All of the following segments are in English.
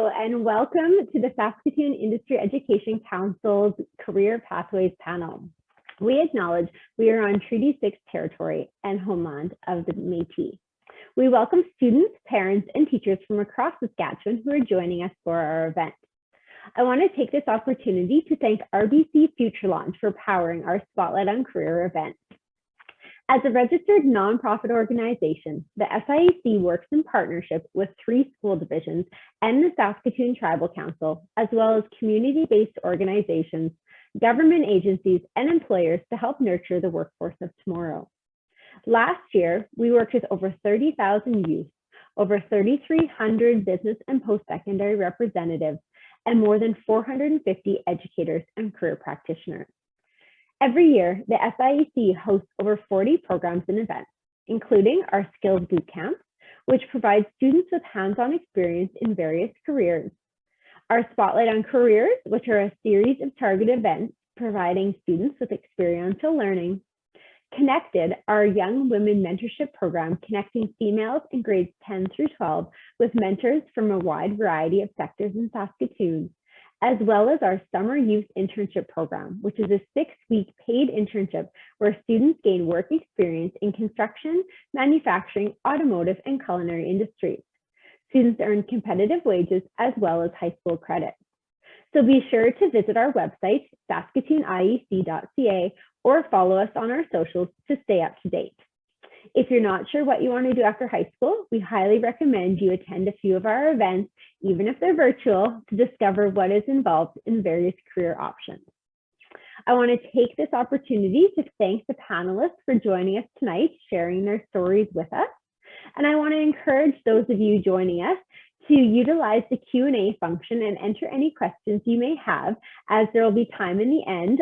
Hello, and welcome to the Saskatoon Industry Education Council's Career Pathways panel. We acknowledge we are on Treaty 6 territory and homeland of the Métis. We welcome students, parents, and teachers from across Saskatchewan who are joining us for our event. I want to take this opportunity to thank RBC Future Launch for powering our Spotlight on Career event. As a registered nonprofit organization, the SIEC works in partnership with 3 school divisions and the Saskatoon Tribal Council, as well as community-based organizations, government agencies, and employers to help nurture the workforce of tomorrow. Last year, we worked with over 30,000 youth, over 3,300 business and post-secondary representatives, and more than 450 educators and career practitioners. Every year, the SIEC hosts over 40 programs and events, including our Skills Bootcamp, which provides students with hands-on experience in various careers. Our Spotlight on Careers, which are a series of targeted events providing students with experiential learning. Connected, our Young Women Mentorship Program, connecting females in grades 10 through 12 with mentors from a wide variety of sectors in Saskatoon, as well as our Summer Youth Internship Program, which is a 6-week paid internship where students gain work experience in construction, manufacturing, automotive, and culinary industries. Students earn competitive wages as well as high school credits. So be sure to visit our website, saskatooniec.ca, or follow us on our socials to stay up to date. If you're not sure what you want to do after high school, we highly recommend you attend a few of our events, even if they're virtual, to discover what is involved in various career options. I want to take this opportunity to thank the panelists for joining us tonight, sharing their stories with us. And I want to encourage those of you joining us to utilize the Q&A function and enter any questions you may have, as there will be time in the end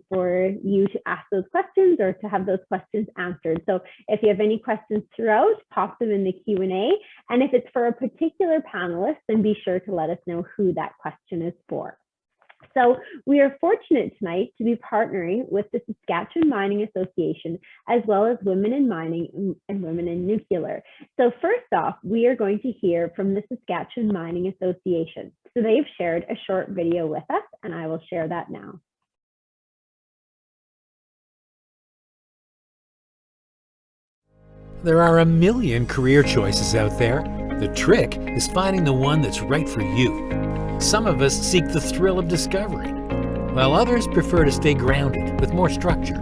for you to ask those questions or to have those questions answered. So if you have any questions throughout, pop them in the Q&A. And if it's for a particular panelist, then be sure to let us know who that question is for. So we are fortunate tonight to be partnering with the Saskatchewan Mining Association, as well as Women in Mining and Women in Nuclear. So first off, we are going to hear from the Saskatchewan Mining Association. So they've shared a short video with us, and I will share that now. There are a million career choices out there. The trick is finding the one that's right for you. Some of us seek the thrill of discovery, while others prefer to stay grounded with more structure.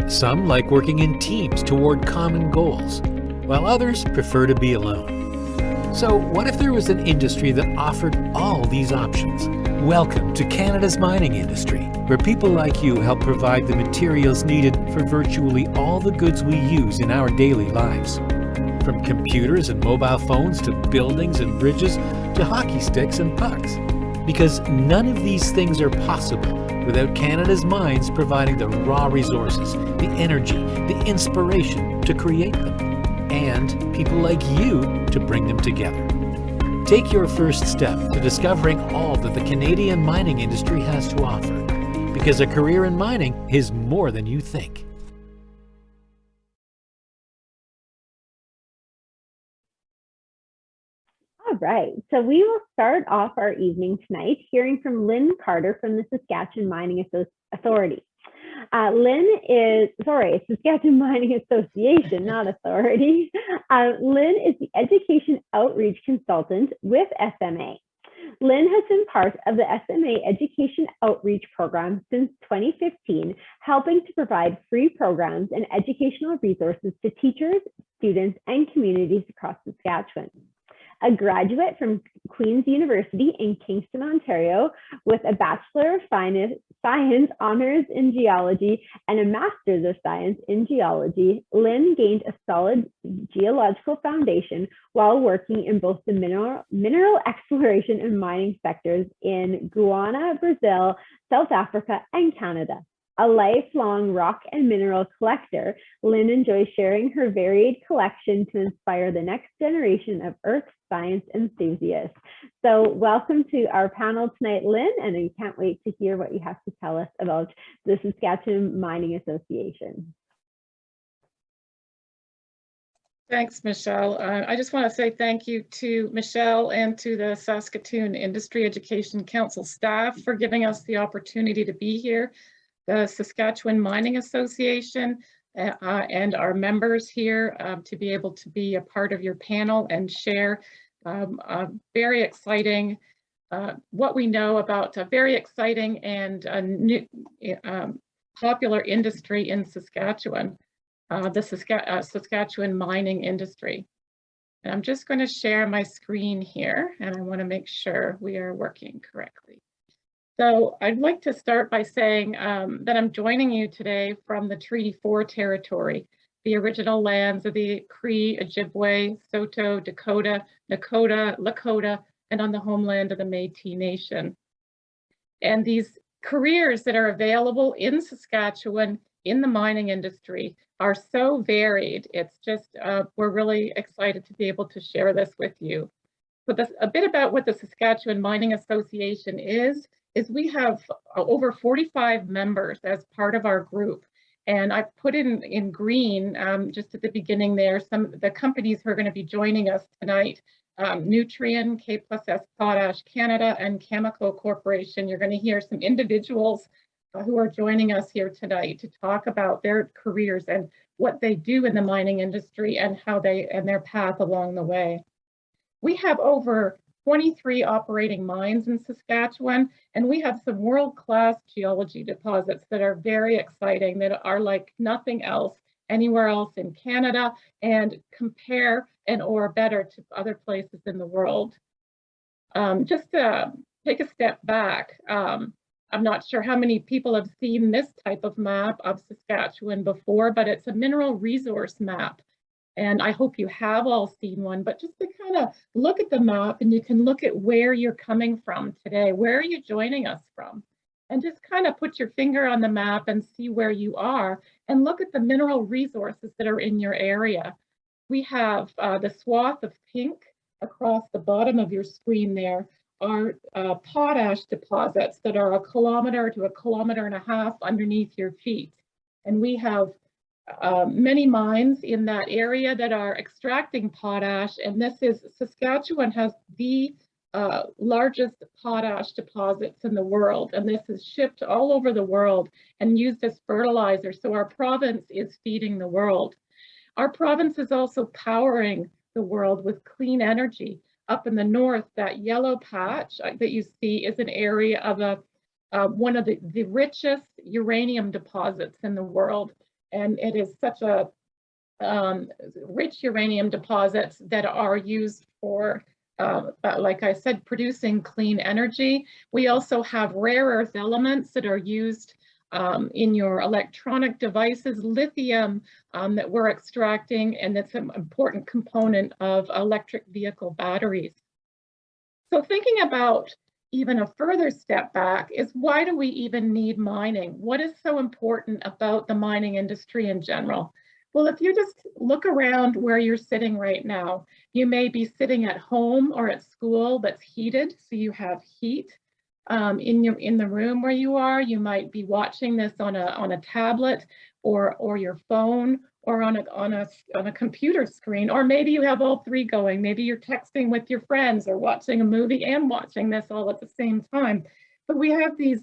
Some like working in teams toward common goals, while others prefer to be alone. So what if there was an industry that offered all these options? Welcome to Canada's mining industry, where people like you help provide the materials needed for virtually all the goods we use in our daily lives. From computers and mobile phones to buildings and bridges to hockey sticks and pucks. Because none of these things are possible without Canada's mines providing the raw resources, the energy, the inspiration to create them, and people like you to bring them together. Take your first step to discovering all that the Canadian mining industry has to offer, because a career in mining is more than you think. All right, so we will start off our evening tonight hearing from Lynn Carter from the Saskatchewan Mining Authority. Saskatchewan Mining Association, not authority. Lynn is the Education Outreach Consultant with SMA. Lynn has been part of the SMA Education Outreach Program since 2015, helping to provide free programs and educational resources to teachers, students, and communities across Saskatchewan. A graduate from Queen's University in Kingston, Ontario, with a Bachelor of Science honors in geology and a Master's of Science in geology, Lynn gained a solid geological foundation while working in both the mineral exploration and mining sectors in Guyana, Brazil, South Africa, and Canada. A lifelong rock and mineral collector, Lynn enjoys sharing her varied collection to inspire the next generation of earth science enthusiasts. So welcome to our panel tonight, Lynn, and I can't wait to hear what you have to tell us about the Saskatchewan Mining Association. Thanks, Michelle. I just want to say thank you to Michelle and to the Saskatoon Industry Education Council staff for giving us the opportunity to be here, the Saskatchewan Mining Association, and our members here to be able to be a part of your panel and share very exciting what we know about a very exciting and new, popular industry in Saskatchewan. The Saskatchewan mining industry. And I'm just going to share my screen here, and I want to make sure we are working correctly. So I'd like to start by saying that I'm joining you today from the Treaty 4 territory, the original lands of the Cree, Ojibwe, Saulteaux, Dakota, Nakota, Lakota, and on the homeland of the Métis Nation. And these careers that are available in Saskatchewan in the mining industry are so varied. It's just, we're really excited to be able to share this with you. So a bit about what the Saskatchewan Mining Association is we have over 45 members as part of our group. And I put in green, just at the beginning there, some of the companies who are going to be joining us tonight. Nutrien, K+S Potash Canada, and Cameco Corporation. You're going to hear some individuals who are joining us here tonight to talk about their careers and what they do in the mining industry and how their path along the way. We have over 23 operating mines in Saskatchewan, and we have some world-class geology deposits that are very exciting, that are like nothing else anywhere else in Canada and compare or better to other places in the world. Just to take a step back, I'm not sure how many people have seen this type of map of Saskatchewan before, but it's a mineral resource map. And I hope you have all seen one, but just to kind of look at the map and you can look at where you're coming from today. Where are you joining us from? And just kind of put your finger on the map and see where you are and look at the mineral resources that are in your area. We have the swath of pink across the bottom of your screen there are potash deposits that are 1 kilometer to 1.5 kilometers underneath your feet. And we have many mines in that area that are extracting potash, and Saskatchewan has the largest potash deposits in the world, and this is shipped all over the world and used as fertilizer, so our province is feeding the world. Our province is also powering the world with clean energy. Up in the north, that yellow patch that you see is an area of one of the richest uranium deposits in the world. And it is such a rich uranium deposits that are used for, like I said, producing clean energy. We also have rare earth elements that are used in your electronic devices, lithium that we're extracting, and it's an important component of electric vehicle batteries. So thinking about even a further step back is, why do we even need mining? What is so important about the mining industry in general? Well, if you just look around where you're sitting right now, you may be sitting at home or at school that's heated, so you have heat. In the room where you are, you might be watching this on a tablet or your phone or on a computer screen, or maybe you have all three going. Maybe you're texting with your friends or watching a movie and watching this all at the same time. But we have these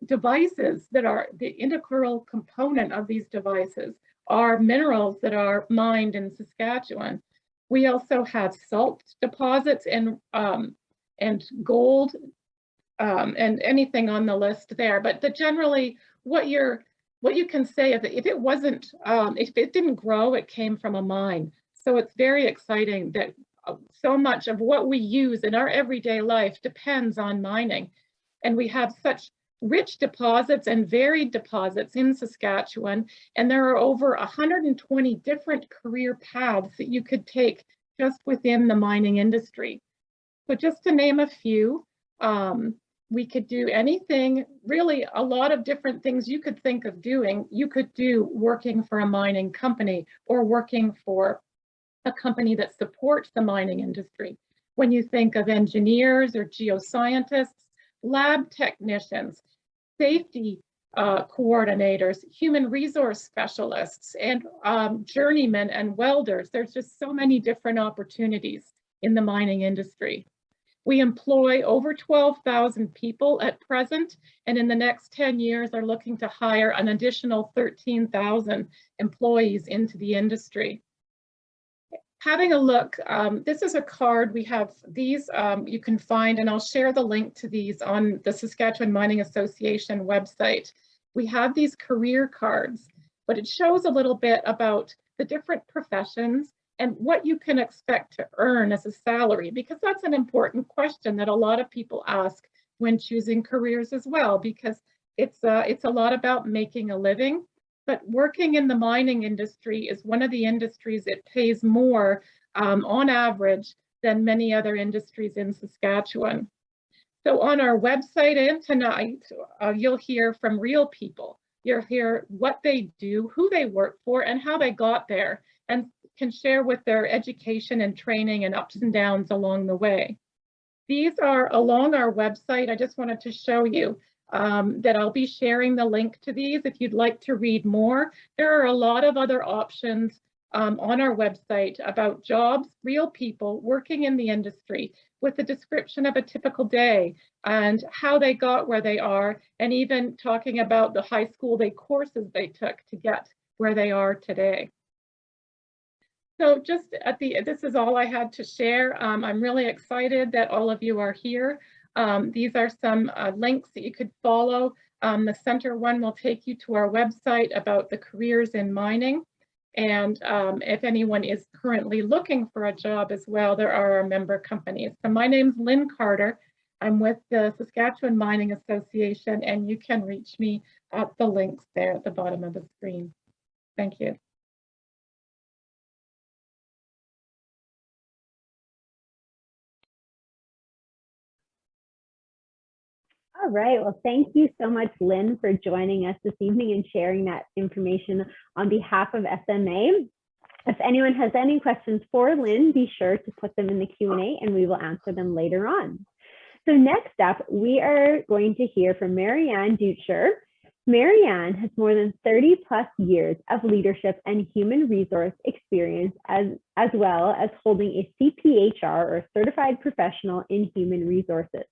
devices that are the integral component of these devices are minerals that are mined in Saskatchewan. We also have salt deposits and gold. And anything on the list there, but generally what you can say is that if it didn't grow, it came from a mine. So it's very exciting that so much of what we use in our everyday life depends on mining. And we have such rich deposits and varied deposits in Saskatchewan, and there are over 120 different career paths that you could take just within the mining industry. So just to name a few, we could do anything, really a lot of different things you could think of doing. You could do working for a mining company or working for a company that supports the mining industry. When you think of engineers or geoscientists, lab technicians, safety coordinators, human resource specialists, and journeymen and welders. There's just so many different opportunities in the mining industry. We employ over 12,000 people at present, and in the next 10 years are looking to hire an additional 13,000 employees into the industry. Having a look, this is a card. We have these you can find, and I'll share the link to these on the Saskatchewan Mining Association website. We have these career cards, but it shows a little bit about the different professions and what you can expect to earn as a salary, because that's an important question that a lot of people ask when choosing careers as well, because it's a lot about making a living. But working in the mining industry is one of the industries it pays more on average than many other industries in Saskatchewan. So on our website and tonight, you'll hear from real people. You'll hear what they do, who they work for, and how they got there, and can share with their education and training and ups and downs along the way. These are along our website. I just wanted to show you that I'll be sharing the link to these if you'd like to read more. There are a lot of other options on our website about jobs, real people working in the industry, with a description of a typical day and how they got where they are, and even talking about the high school courses they took to get where they are today. So just this is all I had to share. I'm really excited that all of you are here. These are some links that you could follow. The center one will take you to our website about the careers in mining. And if anyone is currently looking for a job as well, there are our member companies. So my name's Lynn Carter. I'm with the Saskatchewan Mining Association, and you can reach me at the links there at the bottom of the screen. Thank you. All right, well, thank you so much, Lynn, for joining us this evening and sharing that information on behalf of SMA. If anyone has any questions for Lynn, be sure to put them in the Q&A and we will answer them later on. So next up, we are going to hear from Maryann Deutscher. Maryann has more than 30 plus years of leadership and human resource experience, as well as holding a CPHR, or Certified Professional in Human Resources.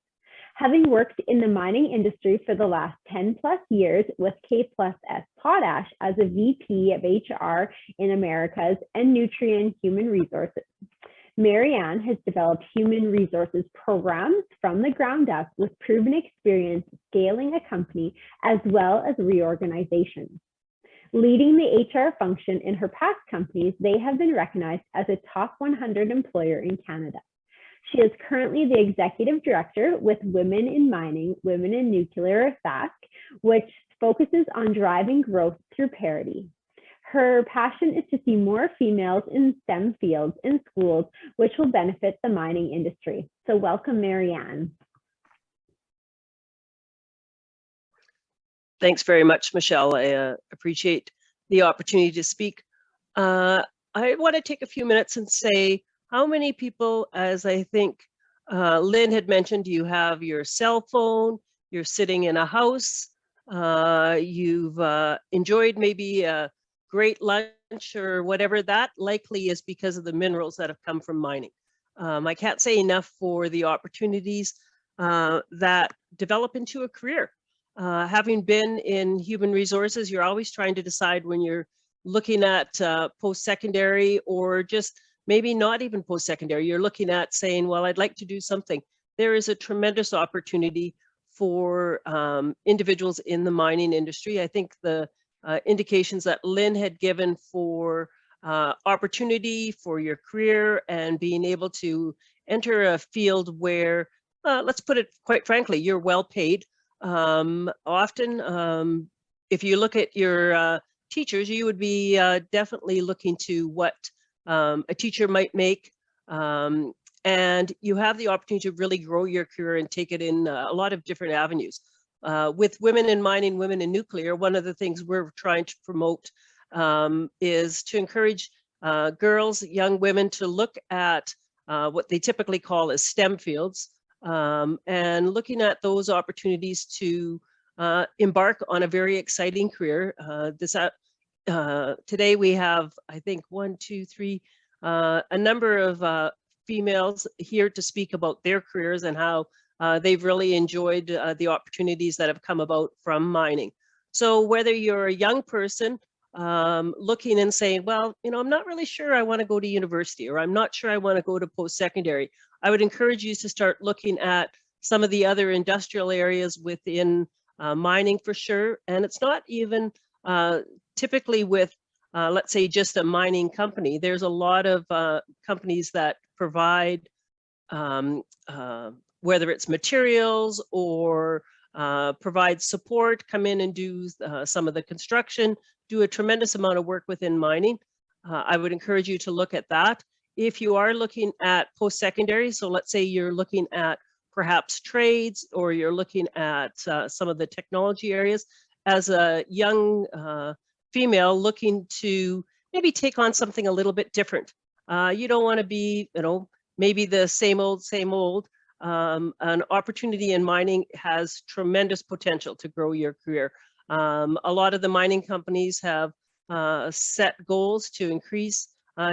Having worked in the mining industry for the last 10 plus years with K+S Potash as a VP of HR in Americas and Nutrien Human Resources, Maryann has developed human resources programs from the ground up with proven experience scaling a company as well as reorganizations. Leading the HR function in her past companies, they have been recognized as a top 100 employer in Canada. She is currently the executive director with Women in Mining, Women in Nuclear, or SASC, which focuses on driving growth through parity. Her passion is to see more females in STEM fields in schools, which will benefit the mining industry. So welcome, Maryann. Thanks very much, Michelle. I appreciate the opportunity to speak. I want to take a few minutes and say, how many people, as I think Lynn had mentioned, you have your cell phone, you're sitting in a house, you've enjoyed maybe a great lunch or whatever, that likely is because of the minerals that have come from mining. I can't say enough for the opportunities that develop into a career. Having been in human resources, you're always trying to decide when you're looking at post-secondary, or just maybe not even post-secondary, you're looking at saying, well, I'd like to do something. There is a tremendous opportunity for individuals in the mining industry. I think the indications that Lynn had given for opportunity for your career and being able to enter a field where, let's put it quite frankly, you're well paid. Often, if you look at your teachers, you would be definitely looking to what a teacher might make, and you have the opportunity to really grow your career and take it in a lot of different avenues. With Women in Mining, Women in Nuclear, one of the things we're trying to promote is to encourage girls, young women, to look at what they typically call as STEM fields, and looking at those opportunities to embark on a very exciting career. Today we have, I think, a number of females here to speak about their careers and how they've really enjoyed the opportunities that have come about from mining. So whether you're a young person looking and saying, well, I'm not really sure I want to go to university, or I'm not sure I want to go to post-secondary, I would encourage you to start looking at some of the other industrial areas within mining for sure. And it's not even typically with, let's say, just a mining company. There's a lot of companies that provide, whether it's materials or provide support, come in and do some of the construction, do a tremendous amount of work within mining. I would encourage you to look at that. If you are looking at post-secondary, so let's say you're looking at perhaps trades, or you're looking at some of the technology areas, as a young female looking to maybe take on something a little bit different. You don't want to be, maybe the same old. An opportunity in mining has tremendous potential to grow your career. A lot of the mining companies have set goals to increase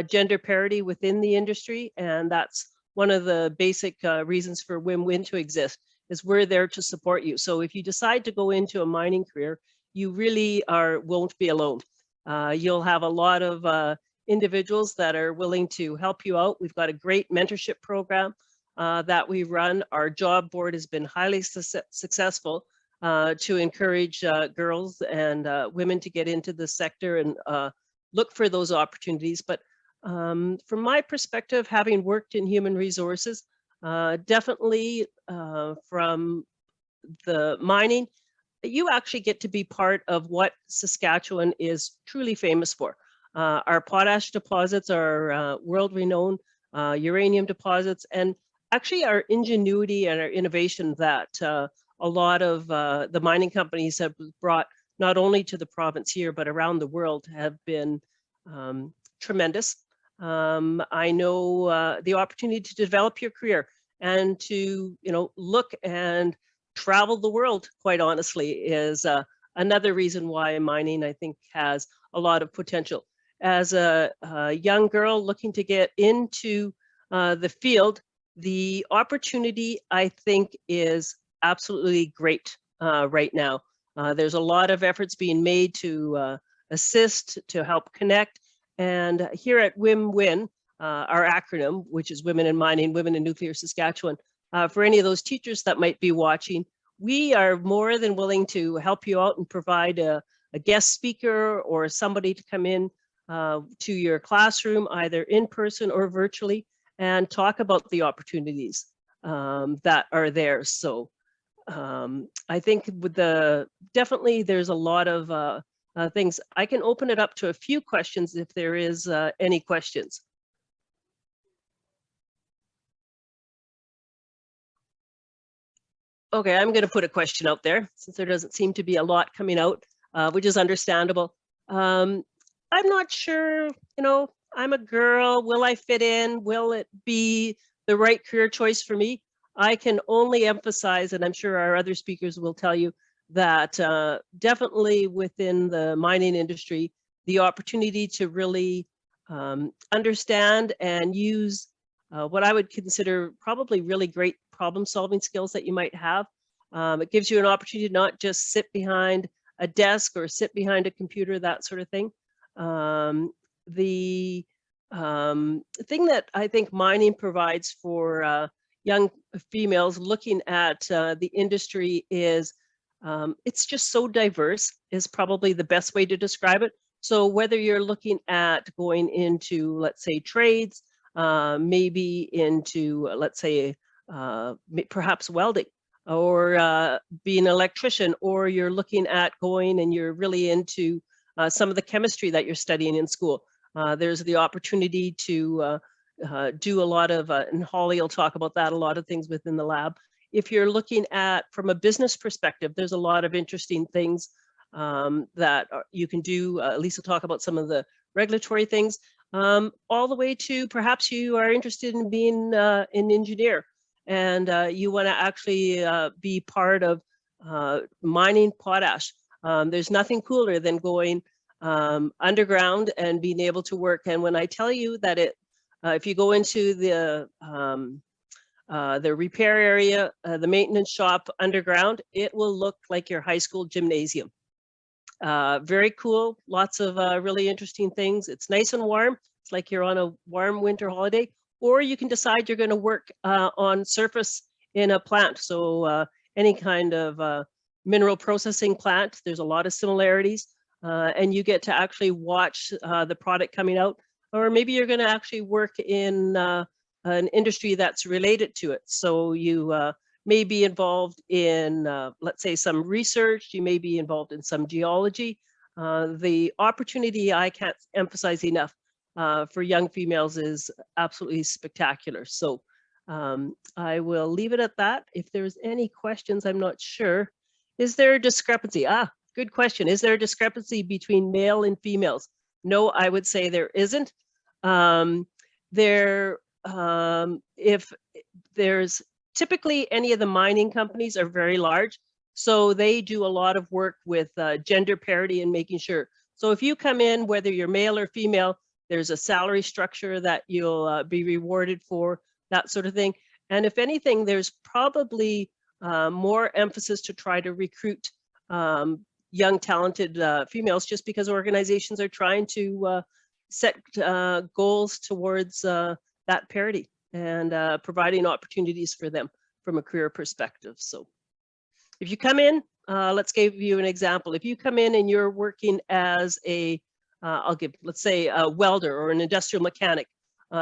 gender parity within the industry, and that's one of the basic reasons for Win-Win to exist, is we're there to support you. So if you decide to go into a mining career, you really won't be alone. You'll have a lot of individuals that are willing to help you out. We've got a great mentorship program that we run. Our job board has been highly successful to encourage girls and women to get into the sector and look for those opportunities. But from my perspective, having worked in human resources, definitely from the mining, you actually get to be part of what Saskatchewan is truly famous for. Our potash deposits are world-renowned uranium deposits, and actually our ingenuity and our innovation that a lot of the mining companies have brought not only to the province here, but around the world have been tremendous. I know the opportunity to develop your career and to, look and travel the world, quite honestly, is another reason why mining, I think, has a lot of potential. As a young girl looking to get into the field, the opportunity, I think, is absolutely great right now. There's a lot of efforts being made to assist, to help connect. And here at Win-Win, our acronym, which is Women in Mining, Women in Nuclear Saskatchewan, for any of those teachers that might be watching, we are more than willing to help you out and provide a guest speaker or somebody to come in to your classroom, either in person or virtually, and talk about the opportunities that are there. So I think with definitely there's a lot of things. I can open it up to a few questions if there is any questions. Okay, I'm going to put a question out there since there doesn't seem to be a lot coming out, which is understandable. I'm not sure, I'm a girl. Will I fit in? Will it be the right career choice for me? I can only emphasize, and I'm sure our other speakers will tell you, that definitely within the mining industry, the opportunity to really understand and use what I would consider probably really great problem-solving skills that you might have. It gives you an opportunity to not just sit behind a desk or sit behind a computer, that sort of thing. The thing that I think mining provides for young females looking at the industry is it's just so diverse, is probably the best way to describe it. So whether you're looking at going into, let's say, trades, maybe into, let's say, perhaps welding, or being an electrician, or you're looking at going and you're really into some of the chemistry that you're studying in school. There's the opportunity to do a lot of, and Holly will talk about that, a lot of things within the lab. If you're looking at from a business perspective, there's a lot of interesting things that you can do. Alyse will talk about some of the regulatory things, all the way to perhaps you are interested in being an engineer, and you want to actually be part of mining potash. There's nothing cooler than going underground and being able to work. And when I tell you that if you go into the repair area, the maintenance shop underground, it will look like your high school gymnasium. Very cool, lots of really interesting things. It's nice and warm. It's like you're on a warm winter holiday, or you can decide you're going to work on surface in a plant. So any kind of mineral processing plant, there's a lot of similarities, and you get to actually watch the product coming out. Or maybe you're going to actually work in an industry that's related to it. So you may be involved in, let's say, some research. You may be involved in some geology. The opportunity, I can't emphasize enough, for young females is absolutely spectacular. So I will leave it at that. If there's any questions, I'm not sure. Is there a discrepancy? Good question. Is there a discrepancy between male and females? No, I would say there isn't. If there's typically any of the mining companies are very large, so they do a lot of work with gender parity and making sure. So if you come in, whether you're male or female, there's a salary structure that you'll be rewarded for, that sort of thing. And if anything, there's probably more emphasis to try to recruit young, talented females, just because organizations are trying to set goals towards that parity and providing opportunities for them from a career perspective. So if you come in, let's give you an example. If you come in and you're working as a, let's say a welder or an industrial mechanic,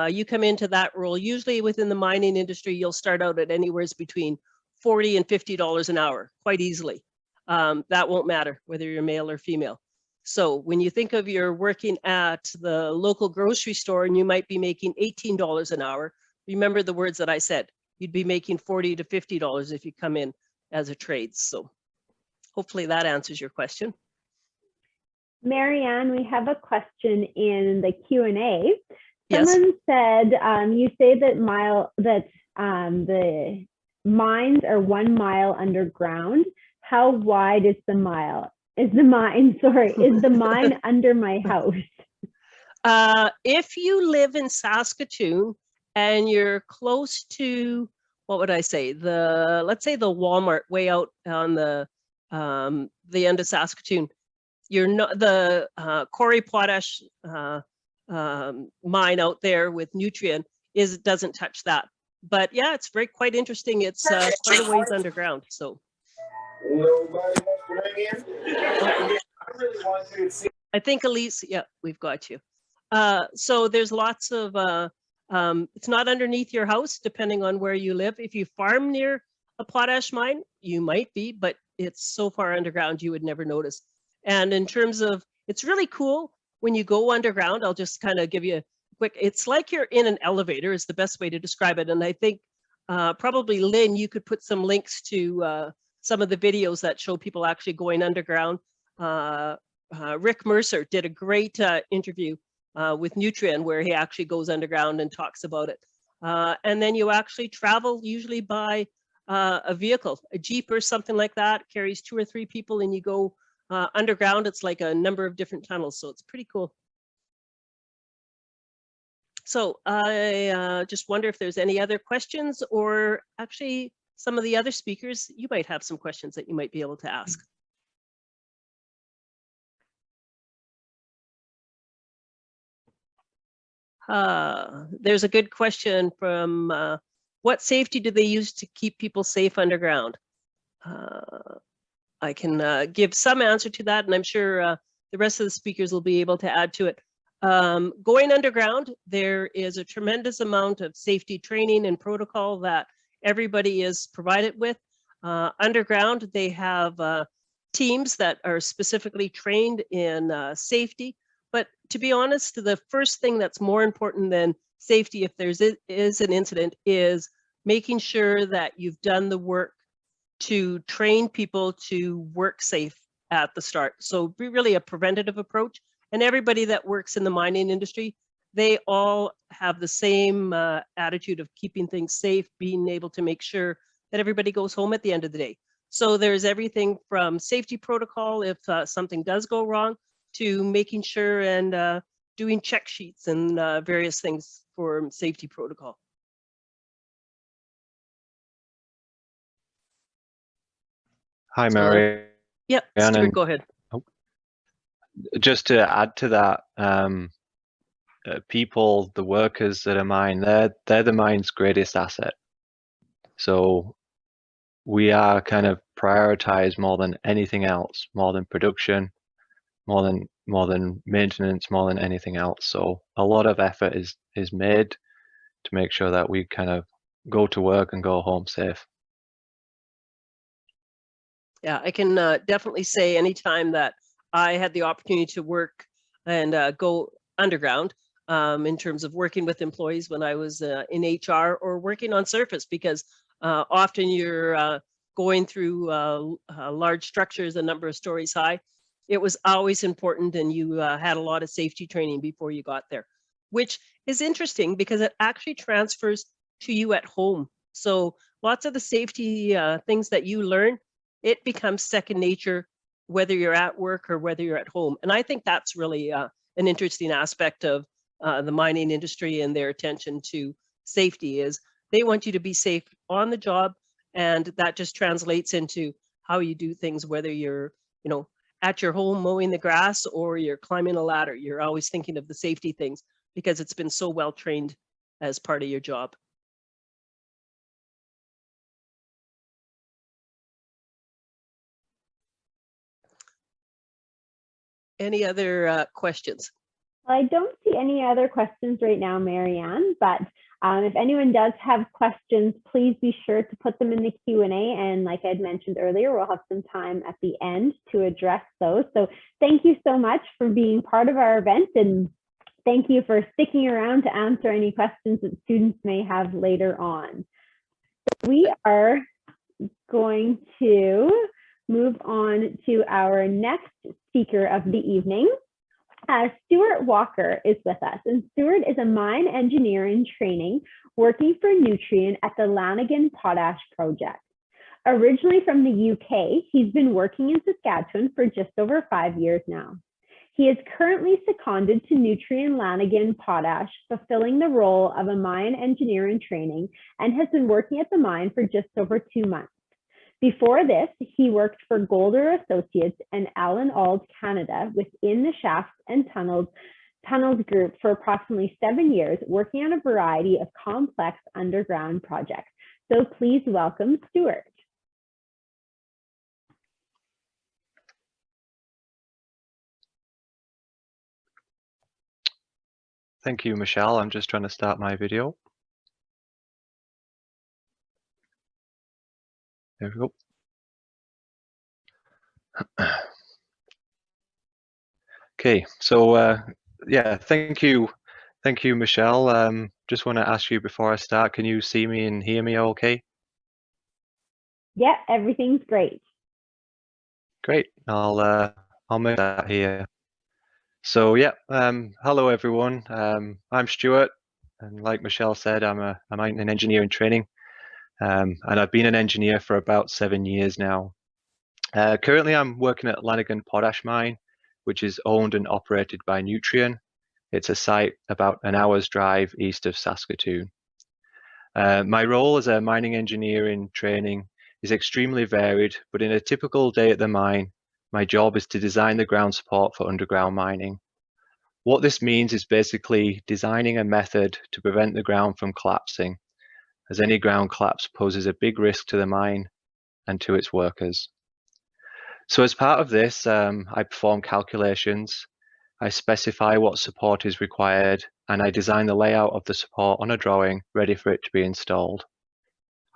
you come into that role, usually within the mining industry, you'll start out at anywhere between $40 and $50 an hour, quite easily. That won't matter whether you're male or female. So when you think of you're working at the local grocery store and you might be making $18 an hour, remember the words that I said. You'd be making $40 to $50 if you come in as a trade. So hopefully that answers your question. Maryann, we have a question in the Q&A. Yes. Someone said, you say that the mines are 1 mile underground. How wide is the mine? Is the mine under my house? If you live in Saskatoon and you're close to, what would I say? Let's say the Walmart way out on the end of Saskatoon. You're not the Corey Potash mine out there with Nutrien doesn't touch that. But yeah, it's quite interesting. It's quite a ways underground. So. Nobody wants to ring in? I really want to see. I think Alyse, yeah, we've got you. So there's lots of, it's not underneath your house, depending on where you live. If you farm near a potash mine, you might be, but it's so far underground, you would never notice. And in terms of, it's really cool when you go underground. I'll just kind of give you a quick, it's like you're in an elevator is the best way to describe it. And I think probably Lynn, you could put some links to some of the videos that show people actually going underground. Rick Mercer did a great interview with Nutrien where he actually goes underground and talks about it. And then you actually travel usually by a vehicle, a Jeep or something like that, carries 2 or 3 people, and you go underground. It's like a number of different tunnels, so it's pretty cool. So I just wonder if there's any other questions, or actually some of the other speakers, you might have some questions that you might be able to ask. There's a good question from, what safety do they use to keep people safe underground? I can give some answer to that, and I'm sure the rest of the speakers will be able to add to it. Going underground, there is a tremendous amount of safety training and protocol that everybody is provided with. Underground, they have teams that are specifically trained in safety. But to be honest, the first thing that's more important than safety, if there is an incident, is making sure that you've done the work to train people to work safe at the start. So be really a preventative approach. And everybody that works in the mining industry, they all have the same attitude of keeping things safe, being able to make sure that everybody goes home at the end of the day. So there's everything from safety protocol if something does go wrong, to making sure and doing check sheets and various things for safety protocol. Hi, So- Mary. Yep, Rhiannon. Stuart, go ahead. Just to add to that, people, the workers that are mine, they're the mine's greatest asset. So we are kind of prioritized more than anything else, more than production, more than maintenance, more than anything else. So a lot of effort is made to make sure that we kind of go to work and go home safe. Yeah, I can definitely say anytime that I had the opportunity to work and go underground in terms of working with employees when I was in HR or working on surface, because often you're going through large structures, a number of stories high. It was always important, and you had a lot of safety training before you got there, which is interesting because it actually transfers to you at home. So lots of the safety things that you learn, it becomes second nature, whether you're at work or whether you're at home. And I think that's really an interesting aspect of the mining industry and their attention to safety, is they want you to be safe on the job. And that just translates into how you do things, whether you're, at your home mowing the grass or you're climbing a ladder. You're always thinking of the safety things because it's been so well trained as part of your job. Any other questions? I don't see any other questions right now, Maryann, but if anyone does have questions, please be sure to put them in the Q&A. And like I'd mentioned earlier, we'll have some time at the end to address those. So thank you so much for being part of our event, and thank you for sticking around to answer any questions that students may have later on. We are going to move on to our next speaker of the evening. Stuart Walker is with us, and Stuart is a mine engineer in training working for Nutrien at the Lanigan Potash project. Originally from the UK, he's been working in Saskatchewan for just over 5 years now. He is currently seconded to Nutrien Lanigan Potash, fulfilling the role of a mine engineer in training, and has been working at the mine for just over 2 months. Before this, he worked for Golder Associates and Allen Ald Canada within the Shafts and Tunnels group for approximately 7 years, working on a variety of complex underground projects. So please welcome Stuart. Thank you, Michelle. I'm just trying to start my video. There we go. Okay, so yeah, thank you, Michelle. Just want to ask you before I start, can you see me and hear me okay? Yeah, everything's great. Great. I'll make that here. So yeah, hello everyone. I'm Stuart, and like Michelle said, I'm an engineer in training, and I've been an engineer for about 7 years now. Currently, I'm working at Lanigan Potash Mine, which is owned and operated by Nutrien. It's a site about an hour's drive east of Saskatoon. My role as a mining engineer in training is extremely varied, but in a typical day at the mine, my job is to design the ground support for underground mining. What this means is basically designing a method to prevent the ground from collapsing, as any ground collapse poses a big risk to the mine and to its workers. So as part of this, I perform calculations, I specify what support is required, and I design the layout of the support on a drawing ready for it to be installed.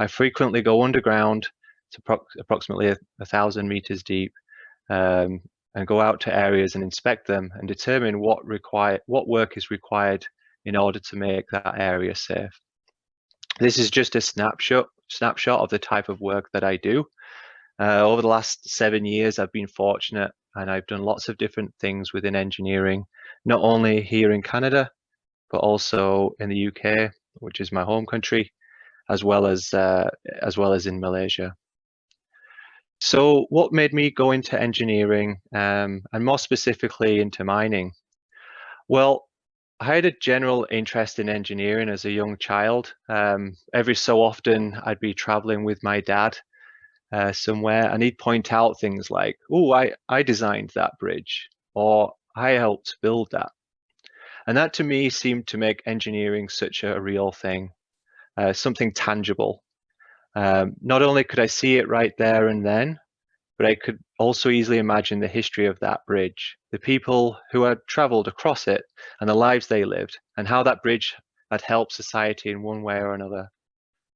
I frequently go underground to approximately 1,000 meters deep, and go out to areas and inspect them and determine what work is required in order to make that area safe. This is just a snapshot of the type of work that I do. Over the last 7 years, I've been fortunate, and I've done lots of different things within engineering, not only here in Canada, but also in the UK, which is my home country, as well as in Malaysia. So what made me go into engineering, and more specifically into mining? Well, I had a general interest in engineering as a young child. Every so often, I'd be traveling with my dad somewhere, and he'd point out things like, "Oh, I designed that bridge," or "I helped build that." And that to me seemed to make engineering such a real thing, something tangible. Not only could I see it right there and then, but I could also easily imagine the history of that bridge, the people who had traveled across it and the lives they lived, and how that bridge had helped society in one way or another.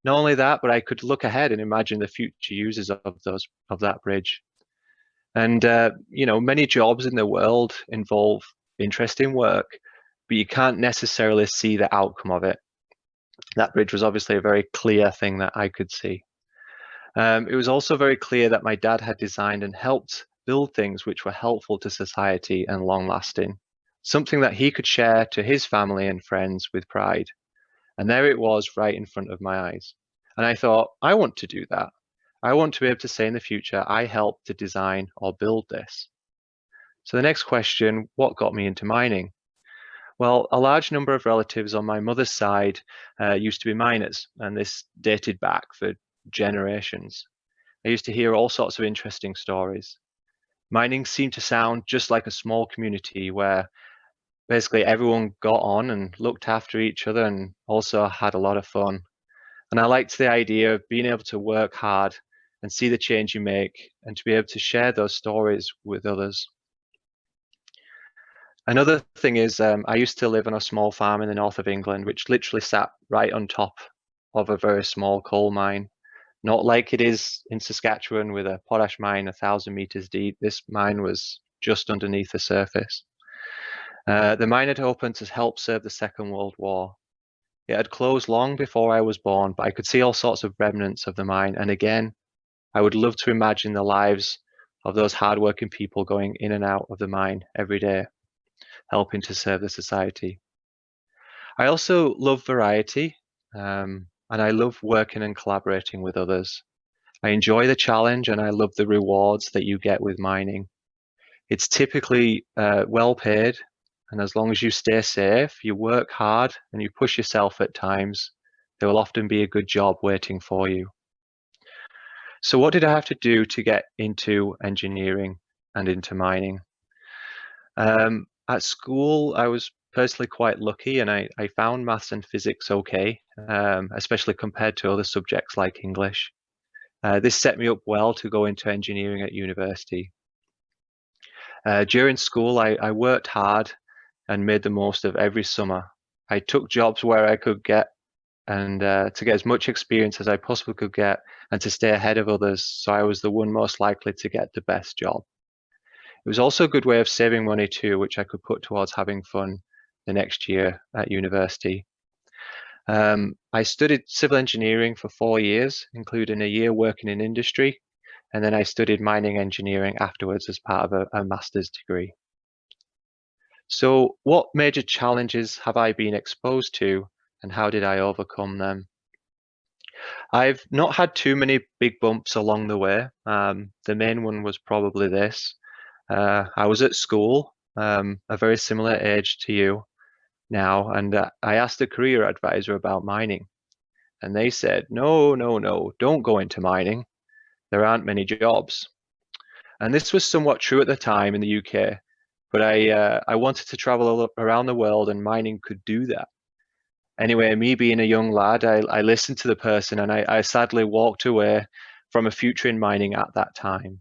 Not only that, but I could look ahead and imagine the future uses of that bridge. And many jobs in the world involve interesting work, but you can't necessarily see the outcome of it. That bridge was obviously a very clear thing that I could see. It was also very clear that my dad had designed and helped build things which were helpful to society and long-lasting, something that he could share to his family and friends with pride. And there it was right in front of my eyes. And I thought, I want to do that. I want to be able to say in the future, I helped to design or build this. So the next question, what got me into mining? Well, a large number of relatives on my mother's side used to be miners, and this dated back for generations. I used to hear all sorts of interesting stories. Mining seemed to sound just like a small community where basically everyone got on and looked after each other and also had a lot of fun. And I liked the idea of being able to work hard and see the change you make and to be able to share those stories with others. Another thing is I used to live on a small farm in the north of England, which literally sat right on top of a very small coal mine. Not like it is in Saskatchewan with a potash mine 1,000 meters deep. This mine was just underneath the surface. The mine had opened to help serve the Second World War. It had closed long before I was born, but I could see all sorts of remnants of the mine. And again, I would love to imagine the lives of those hardworking people going in and out of the mine every day, helping to serve the society. I also love variety, and I love working and collaborating with others. I enjoy the challenge and I love the rewards that you get with mining. It's typically well paid, and as long as you stay safe, you work hard and you push yourself at times, there will often be a good job waiting for you. So what did I have to do to get into engineering and into mining? At school, I was personally quite lucky and I found maths and physics okay, especially compared to other subjects like English. This set me up well to go into engineering at university. During school, I worked hard and made the most of every summer. I took jobs where I could get and to get as much experience as I possibly could get and to stay ahead of others, so I was the one most likely to get the best job. It was also a good way of saving money too, which I could put towards having fun the next year at university. I studied civil engineering for 4 years, including a year working in industry, and then I studied mining engineering afterwards as part of a master's degree. So what major challenges have I been exposed to and how did I overcome them? I've not had too many big bumps along the way. The main one was probably this. I was at school, a very similar age to you now, and I asked a career advisor about mining. And they said, no, don't go into mining. There aren't many jobs. And this was somewhat true at the time in the UK, but I wanted to travel around the world and mining could do that. Anyway, me being a young lad, I listened to the person and I sadly walked away from a future in mining at that time.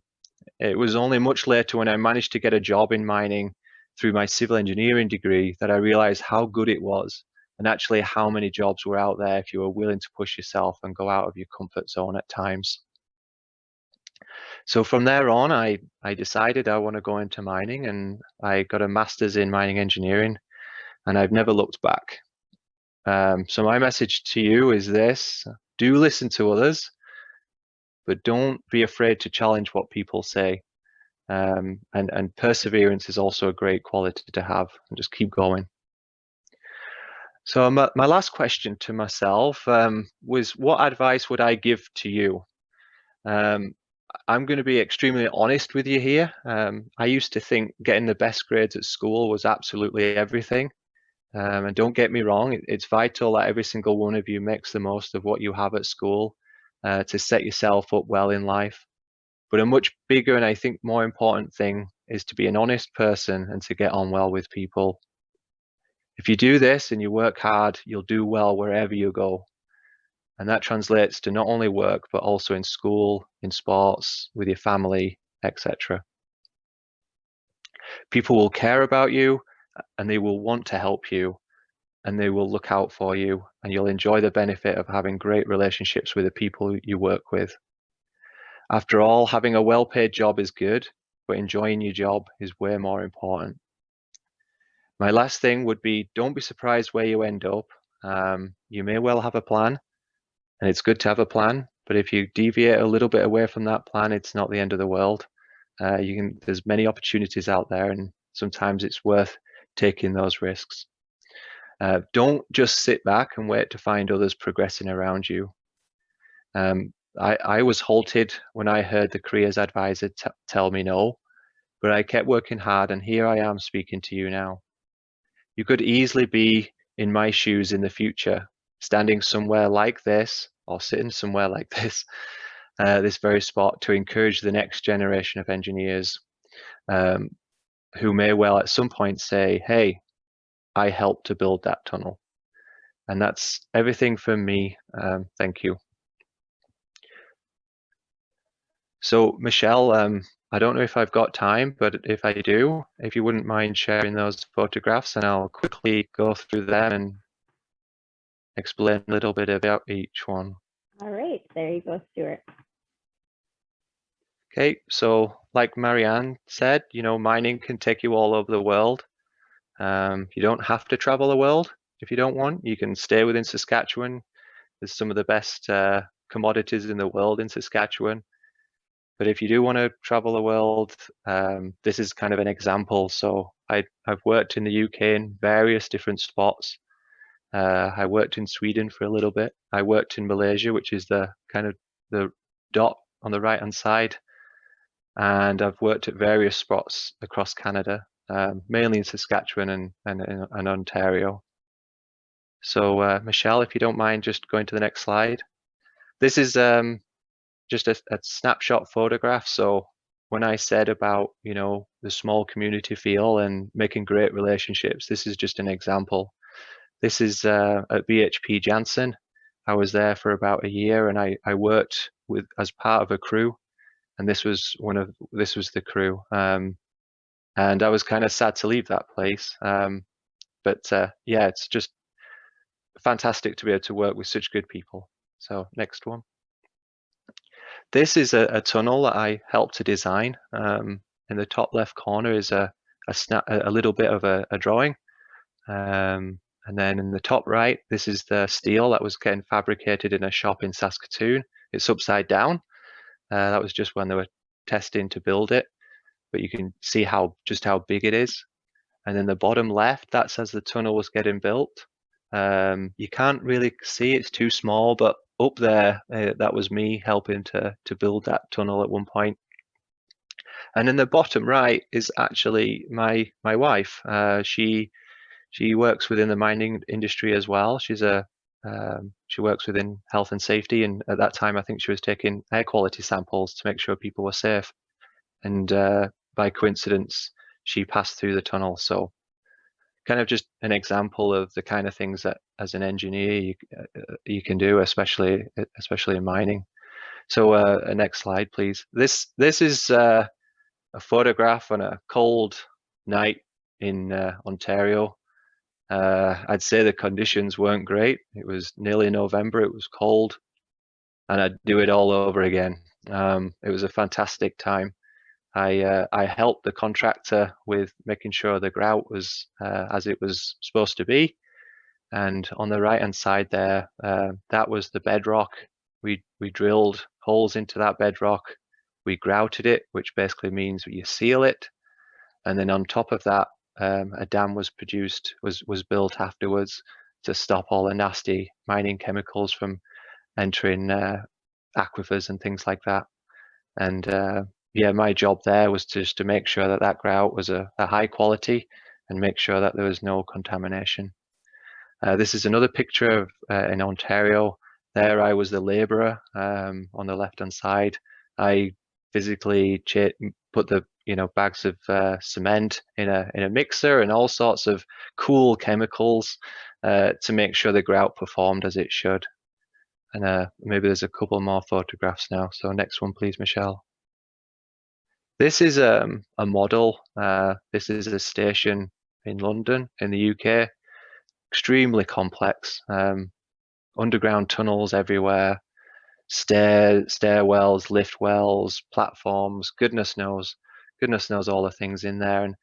It was only much later when I managed to get a job in mining through my civil engineering degree that I realized how good it was and actually how many jobs were out there if you were willing to push yourself and go out of your comfort zone at times. So from there on, I decided I want to go into mining and I got a master's in mining engineering and I've never looked back. So my message to you is this: do listen to others, but don't be afraid to challenge what people say. And perseverance is also a great quality to have, and just keep going. So my last question to myself was, what advice would I give to you? I'm going to be extremely honest with you here. I used to think getting the best grades at school was absolutely everything. And don't get me wrong, it's vital that every single one of you makes the most of what you have at school to set yourself up well in life. But a much bigger and I think more important thing is to be an honest person and to get on well with people. If you do this and you work hard, you'll do well wherever you go. And that translates to not only work, but also in school, in sports, with your family, etc. People will care about you and they will want to help you and they will look out for you and you'll enjoy the benefit of having great relationships with the people you work with. After all, having a well-paid job is good, but enjoying your job is way more important. My last thing would be, don't be surprised where you end up. You may well have a plan, and it's good to have a plan, but if you deviate a little bit away from that plan, it's not the end of the world. There's many opportunities out there, and sometimes it's worth taking those risks. Don't just sit back and wait to find others progressing around you. I was halted when I heard the careers advisor tell me no, but I kept working hard, and here I am speaking to you now. You could easily be in my shoes in the future, standing somewhere like this or sitting somewhere like this, this very spot, to encourage the next generation of engineers who may well at some point say, hey, I helped to build that tunnel. And that's everything from me. Thank you. So Michelle, I don't know if I've got time, but if I do, if you wouldn't mind sharing those photographs, and I'll quickly go through them and explain a little bit about each one. All right, there you go, Stuart. Okay, so like Maryann said, mining can take you all over the world. You don't have to travel the world if you don't want. You can stay within Saskatchewan. There's some of the best commodities in the world in Saskatchewan. But if you do want to travel the world, this is kind of an example. So I've worked in the UK in various different spots. I worked in Sweden for a little bit. I worked in Malaysia, which is the kind of the dot on the right-hand side. And I've worked at various spots across Canada, mainly in Saskatchewan and Ontario. So Michelle, if you don't mind just going to the next slide. This is just a snapshot photograph. So when I said about, the small community feel and making great relationships, this is just an example. This is at BHP Jansen. I was there for about a year and I worked as part of a crew, and this was the crew. And I was kind of sad to leave that place. But yeah, it's just fantastic to be able to work with such good people. So next one. This is a tunnel that I helped to design. In the top left corner is a little bit of a drawing. And then in the top right, this is the steel that was getting fabricated in a shop in Saskatoon. It's upside down. That was just when they were testing to build it. But you can see just how big it is. And then the bottom left, that's as the tunnel was getting built. You can't really see, it's too small, but up there, that was me helping to build that tunnel at one point. And in the bottom right is actually my wife. She works within the mining industry as well. She works within health and safety, and at that time I think she was taking air quality samples to make sure people were safe. And by coincidence, she passed through the tunnel. So kind of just an example of the kind of things that as an engineer you can do, especially in mining. So next slide, please. This is a photograph on a cold night in Ontario. I'd say the conditions weren't great. It was nearly November, it was cold, and I'd do it all over again. It was a fantastic time. I helped the contractor with making sure the grout was as it was supposed to be. And on the right-hand side there, that was the bedrock. We drilled holes into that bedrock. We grouted it, which basically means you seal it. And then on top of that, a dam was built afterwards to stop all the nasty mining chemicals from entering aquifers and things like that. And yeah, my job there was just to make sure that that grout was a high quality and make sure that there was no contamination. This is another picture of in Ontario. There I was the labourer on the left-hand side. I physically put the bags of cement in a mixer and all sorts of cool chemicals to make sure the grout performed as it should. And maybe there's a couple more photographs now. So next one, please, Michelle. This is a model. This is a station in London, in the UK. Extremely complex. Underground tunnels everywhere, stairwells, lift wells, platforms. Goodness knows all the things in there. And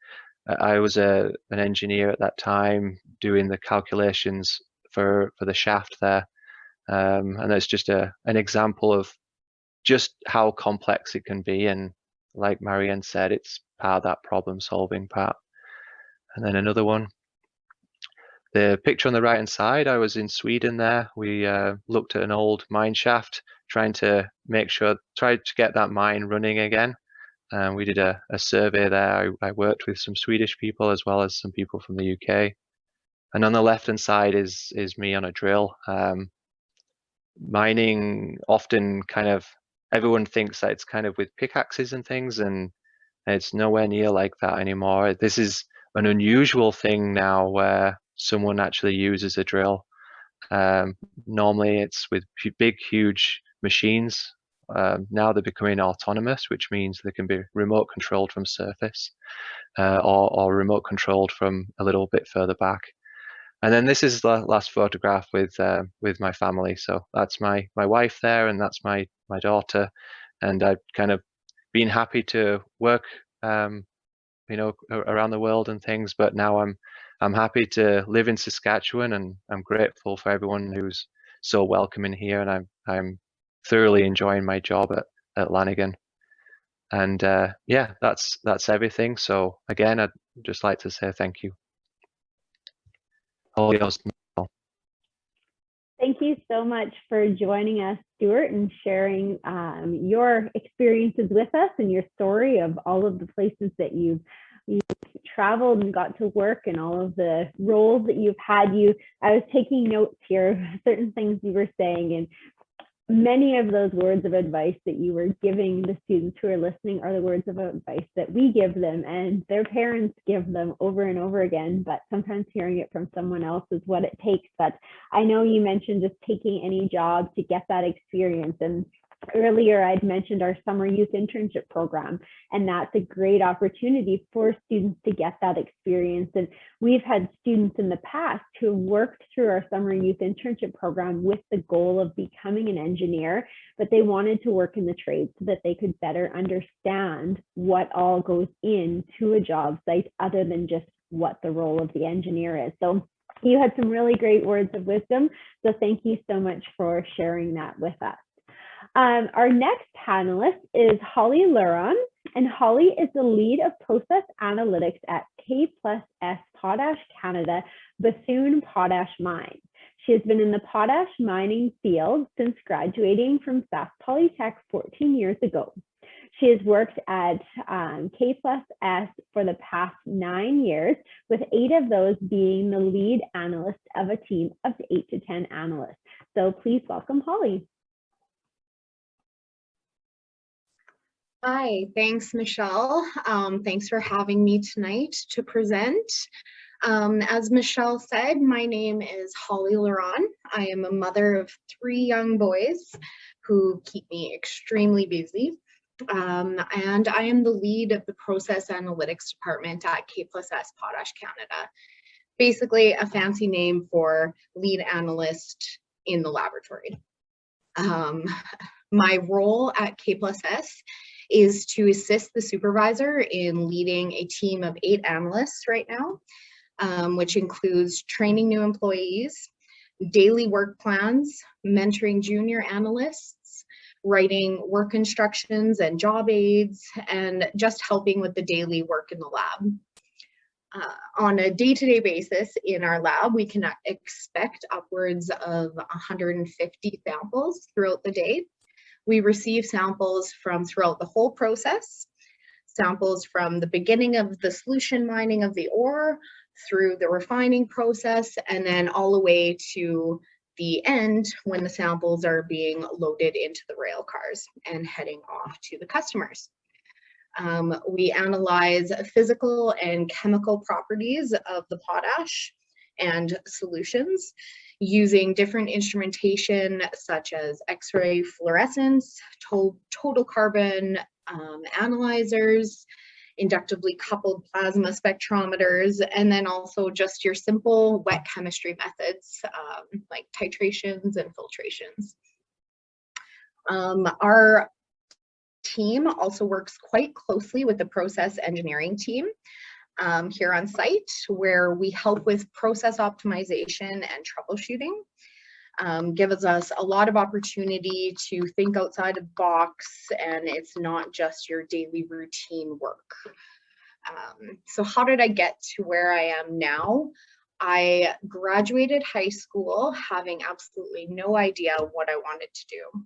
I was an engineer at that time doing the calculations for the shaft there. And that's just an example of just how complex it can be. And like Maryann said, it's part of that problem-solving part. And then another one. The picture on the right-hand side, I was in Sweden there. We looked at an old mine shaft, tried to get that mine running again. We did a survey there. I worked with some Swedish people as well as some people from the UK. And on the left-hand side is me on a drill. Mining often everyone thinks that it's kind of with pickaxes and things, and it's nowhere near like that anymore. This is an unusual thing now where someone actually uses a drill. Normally it's with big, huge machines. Now they're becoming autonomous, which means they can be remote controlled from surface or remote controlled from a little bit further back. And then this is the last photograph with my family. So that's my wife there, and that's my daughter. And I've kind of been happy to work, around the world and things. But now I'm happy to live in Saskatchewan, and I'm grateful for everyone who's so welcoming here. And I'm thoroughly enjoying my job at Lanigan. And yeah, that's everything. So again, I'd just like to say thank you. Thank you so much for joining us, Stuart, and sharing your experiences with us and your story of all of the places that you've traveled and got to work and all of the roles that you've had. I was taking notes here of certain things you were saying, and many of those words of advice that you were giving the students who are listening are the words of advice that we give them and their parents give them over and over again, but sometimes hearing it from someone else is what it takes. But I know you mentioned just taking any job to get that experience, and earlier I'd mentioned our summer youth internship program, and that's a great opportunity for students to get that experience. And we've had students in the past who have worked through our summer youth internship program with the goal of becoming an engineer, but they wanted to work in the trades so that they could better understand what all goes into a job site other than just what the role of the engineer is. So you had some really great words of wisdom. So thank you so much for sharing that with us. Our next panelist is Holly Leuron, and Holly is the lead of process analytics at K+S Potash Canada Bethune Potash Mine. She has been in the potash mining field since graduating from Sask Polytech 14 years ago. She has worked at K+S for the past 9 years, with 8 of those being the lead analyst of a team of 8 to 10 analysts. So please welcome Holly. Hi, thanks, Michelle. Thanks for having me tonight to present. As Michelle said, my name is Holly Luron. I am a mother of 3 young boys who keep me extremely busy. And I am the lead of the process analytics department at K+S Potash Canada. Basically a fancy name for lead analyst in the laboratory. My role at K+S is to assist the supervisor in leading a team of 8 analysts right now, which includes training new employees, daily work plans, mentoring junior analysts, writing work instructions and job aids, and just helping with the daily work in the lab. On a day-to-day basis in our lab, we can expect upwards of 150 samples throughout the day. We receive samples from throughout the whole process, samples from the beginning of the solution mining of the ore through the refining process, and then all the way to the end when the samples are being loaded into the rail cars and heading off to the customers. We analyze physical and chemical properties of the potash and solutions using different instrumentation such as X-ray fluorescence, total carbon analyzers, inductively coupled plasma spectrometers, and then also just your simple wet chemistry methods like titrations and filtrations. Our team also works quite closely with the process engineering team here on site, where we help with process optimization and troubleshooting. Gives us a lot of opportunity to think outside of the box, and it's not just your daily routine work. So how did I get to where I am now? I graduated high school having absolutely no idea what I wanted to do.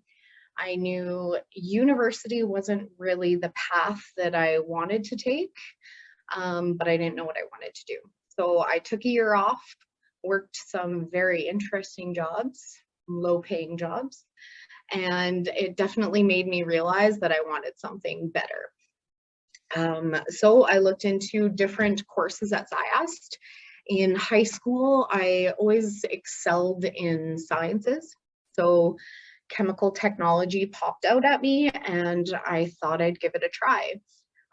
I knew university wasn't really the path that I wanted to take, but I didn't know what I wanted to do. So I took a year off, worked some very interesting jobs, low-paying jobs, and it definitely made me realize that I wanted something better. So I looked into different courses at SciAst. In high school, I always excelled in sciences. So chemical technology popped out at me and I thought I'd give it a try.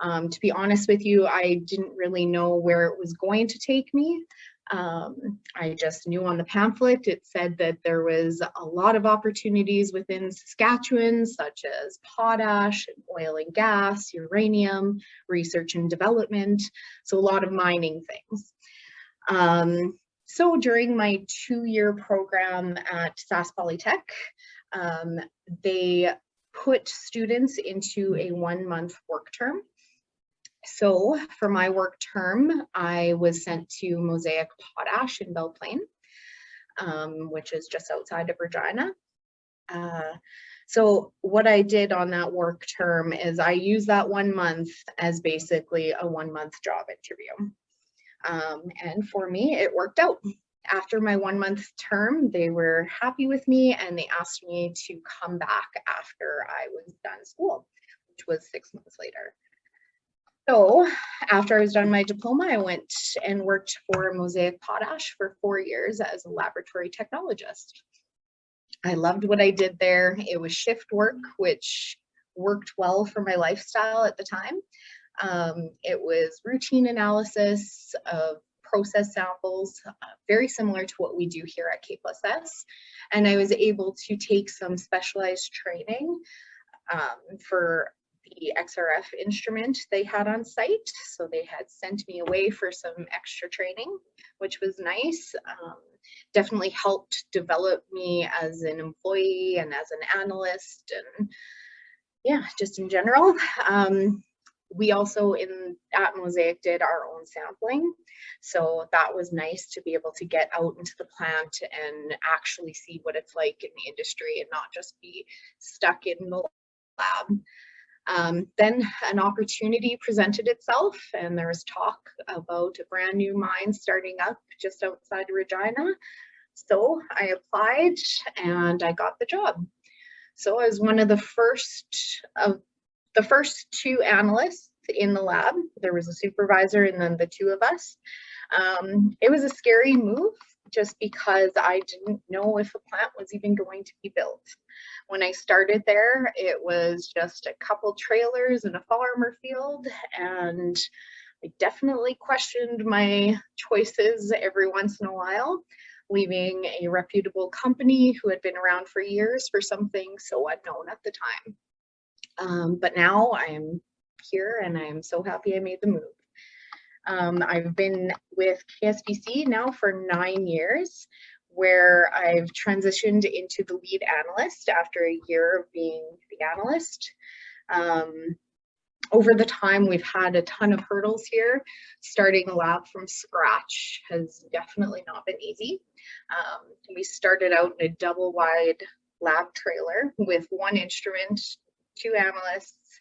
To be honest with you, I didn't really know where it was going to take me. I just knew on the pamphlet it said that there was a lot of opportunities within Saskatchewan, such as potash, oil and gas, uranium, research and development, so a lot of mining things. So during my 2-year program at Sask Polytech, they put students into a 1-month work term. So for my work term, I was sent to Mosaic Potash in Belle Plaine, which is just outside of Regina. So what I did on that work term is I used that 1 month as basically a 1-month job interview. And for me, it worked out. After my 1-month term, they were happy with me and they asked me to come back after I was done school, which was 6 months later. So after I was done my diploma, I went and worked for Mosaic Potash for 4 years as a laboratory technologist. I loved what I did there. It was shift work, which worked well for my lifestyle at the time. It was routine analysis of process samples, very similar to what we do here at K+S. And I was able to take some specialized training for the XRF instrument they had on site. So they had sent me away for some extra training, which was nice. Definitely helped develop me as an employee and as an analyst, and yeah, just in general. We also at Mosaic did our own sampling. So that was nice to be able to get out into the plant and actually see what it's like in the industry and not just be stuck in the lab. Then an opportunity presented itself and there was talk about a brand new mine starting up just outside of Regina. So I applied and I got the job. So I was one of the first 2 analysts in the lab. There was a supervisor and then the 2 of us. It was a scary move just because I didn't know if a plant was even going to be built. When I started there, it was just a couple trailers in a farmer field, and I definitely questioned my choices every once in a while, leaving a reputable company who had been around for years for something so unknown at the time. But now I'm here and I'm so happy I made the move. I've been with KSBC now for 9 years, where I've transitioned into the lead analyst after a year of being the analyst. Over the time, we've had a ton of hurdles here. Starting a lab from scratch has definitely not been easy. We started out in a double wide lab trailer with 1 instrument, 2 analysts,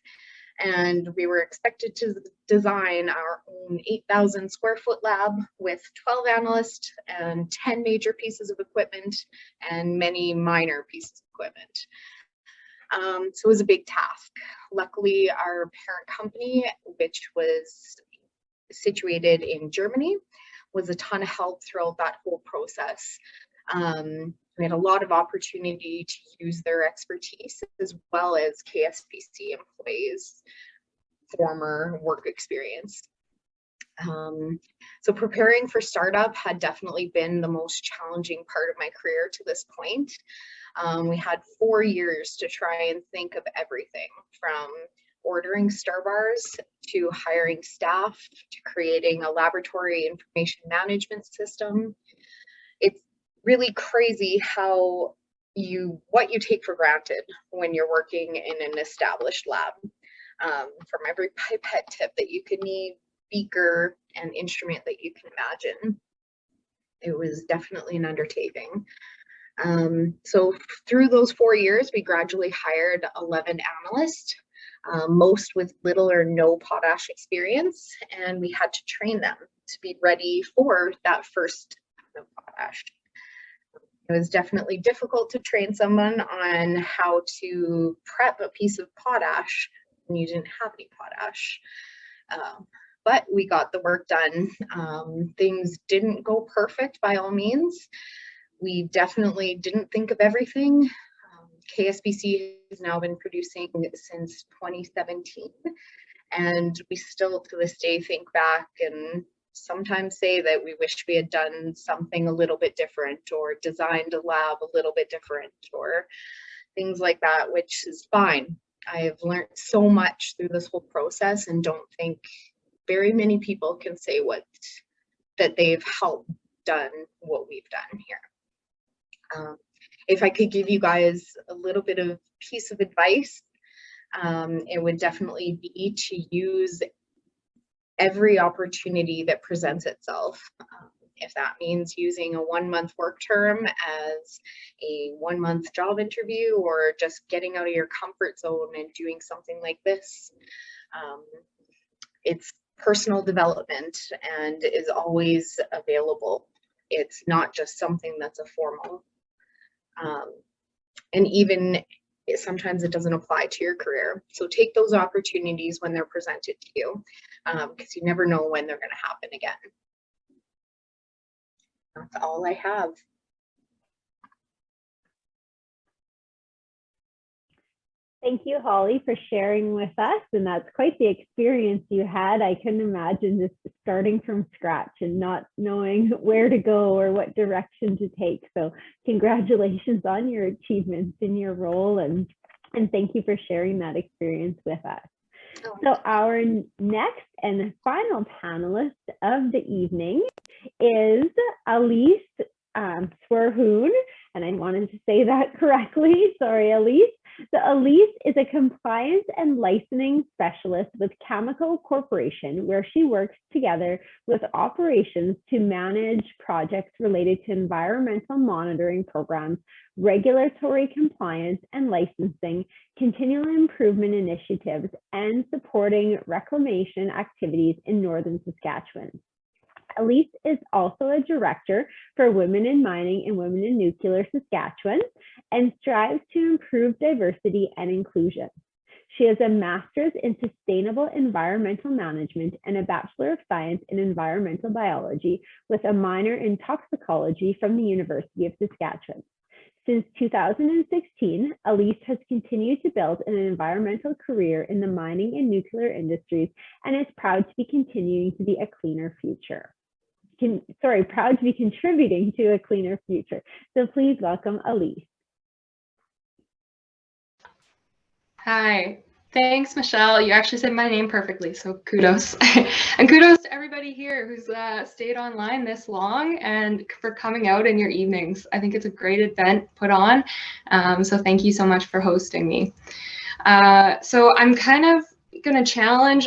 and we were expected to design our own 8,000 square foot lab with 12 analysts and 10 major pieces of equipment and many minor pieces of equipment. So it was a big task. Luckily, our parent company, which was situated in Germany, was a ton of help throughout that whole process. We had a lot of opportunity to use their expertise as well as KSPC employees' former work experience. So preparing for startup had definitely been the most challenging part of my career to this point. We had 4 years to try and think of everything from ordering star bars to hiring staff to creating a laboratory information management system. It's really crazy how what you take for granted when you're working in an established lab. From every pipette tip that you could need, beaker and instrument that you can imagine. It was definitely an undertaking. So through those 4 years, we gradually hired 11 analysts, most with little or no potash experience, and we had to train them to be ready for that first ton of potash. It was definitely difficult to train someone on how to prep a piece of potash when you didn't have any potash. But we got the work done. Things didn't go perfect by all means. We definitely didn't think of everything. KSPC has now been producing since 2017, and we still to this day think back and sometimes say that we wish we had done something a little bit different or designed a lab a little bit different or things like that, which is fine. I have learned so much through this whole process and don't think very many people can say that they've helped done what we've done here. If I could give you guys a little bit of piece of advice, it would definitely be to use every opportunity that presents itself. If that means using a 1-month work term as a 1-month job interview or just getting out of your comfort zone and doing something like this, it's personal development and is always available. It's not just something that's a formal. And even sometimes it doesn't apply to your career. So take those opportunities when they're presented to you, because you never know when they're going to happen again. That's all I have. Thank you, Holly, for sharing with us. And that's quite the experience you had. I couldn't imagine just starting from scratch and not knowing where to go or what direction to take. So congratulations on your achievements in your role, and thank you for sharing that experience with us. So our next and final panelist of the evening is Alyse Swerhone, and I wanted to say that correctly. Sorry, Alyse. So Alyse is a compliance and licensing specialist with Cameco Corporation, where she works together with operations to manage projects related to environmental monitoring programs, regulatory compliance and licensing, continual improvement initiatives, and supporting reclamation activities in northern Saskatchewan. Alyse is also a director for Women in Mining and Women in Nuclear Saskatchewan and strives to improve diversity and inclusion. She has a master's in sustainable environmental management and a Bachelor of Science in environmental biology with a minor in toxicology from the University of Saskatchewan. Since 2016, Alyse has continued to build an environmental career in the mining and nuclear industries and is proud to be continuing to be a cleaner future. Proud to be contributing to a cleaner future. So please welcome Alyse. Hi, thanks, Michelle. You actually said my name perfectly, so kudos. And kudos to everybody here who's stayed online this long and for coming out in your evenings. I think it's a great event put on, so thank you so much for hosting me. So I'm kind of going to challenge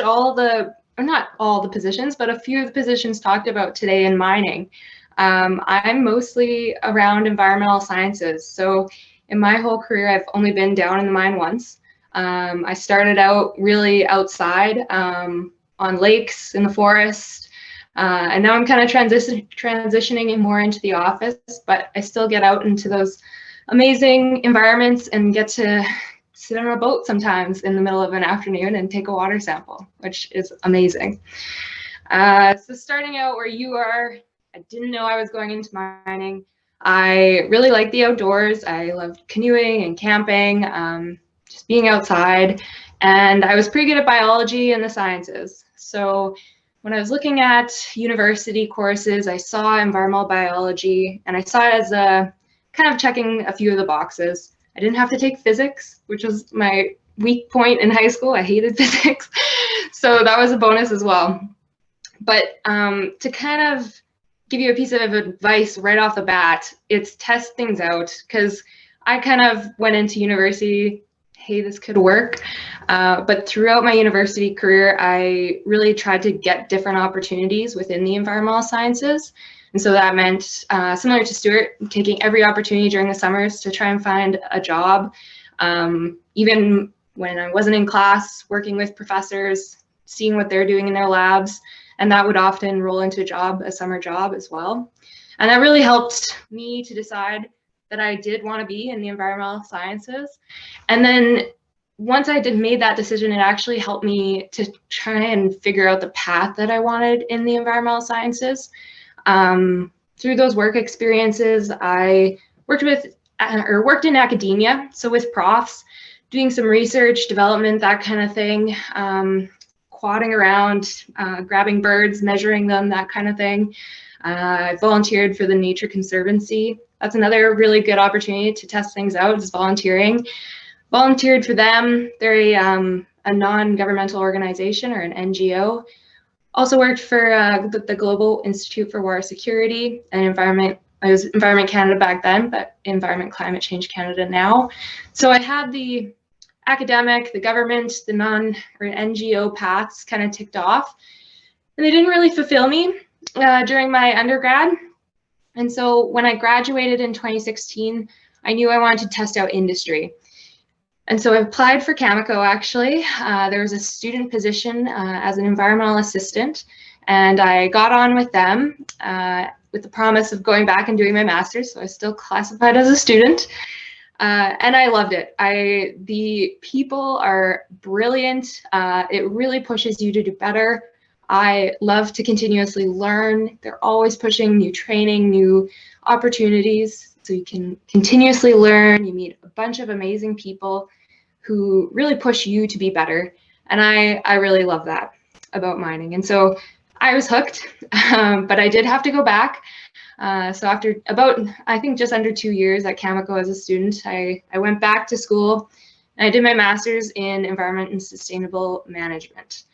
not all the positions, but a few of the positions talked about today in mining. I'm mostly around environmental sciences. So in my whole career, I've only been down in the mine once. I started out really outside on lakes in the forest, and now I'm kind of transitioning more into the office, but I still get out into those amazing environments and get to sit on a boat sometimes in the middle of an afternoon and take a water sample, which is amazing. So starting out where you are, I didn't know I was going into mining. I really like the outdoors. I loved canoeing and camping, just being outside, and I was pretty good at biology and the sciences. So when I was looking at university courses, I saw environmental biology, and I saw it as a kind of checking a few of the boxes. I didn't have to take physics, which was my weak point in high school. I hated physics, so that was a bonus as well. But to kind of give you a piece of advice right off the bat, it's test things out, because I kind of went into university, hey, this could work. But throughout my university career, I really tried to get different opportunities within the environmental sciences. And so that meant, similar to Stuart, taking every opportunity during the summers to try and find a job. Even when I wasn't in class, working with professors, seeing what they're doing in their labs. And that would often roll into a job, a summer job as well. And that really helped me to decide that I did want to be in the environmental sciences. And then once I made that decision, it actually helped me to try and figure out the path that I wanted in the environmental sciences. Through those work experiences, I worked in academia, so with profs, doing some research, development, that kind of thing. Quadding around, grabbing birds, measuring them, that kind of thing. I volunteered for the Nature Conservancy. That's another really good opportunity to test things out, is volunteering. Volunteered for them. They're a non-governmental organization, or an NGO. Also worked for the Global Institute for Water Security and Environment. I was Environment Canada back then, but Environment Climate Change Canada now. So I had the academic, the government, the NGO paths kind of ticked off, and they didn't really fulfill me during my undergrad. And so when I graduated in 2016, I knew I wanted to test out industry. And so I applied for Cameco, actually. There was a student position as an environmental assistant, and I got on with them with the promise of going back and doing my master's, so I was still classified as a student. And I loved it. The people are brilliant. It really pushes you to do better. I love to continuously learn. They're always pushing new training, new opportunities, so you can continuously learn. You meet a bunch of amazing people who really push you to be better. And I really love that about mining. And so I was hooked, but I did have to go back. So after about, I think just under 2 years at Cameco as a student, I went back to school and I did my master's in environment and sustainable management.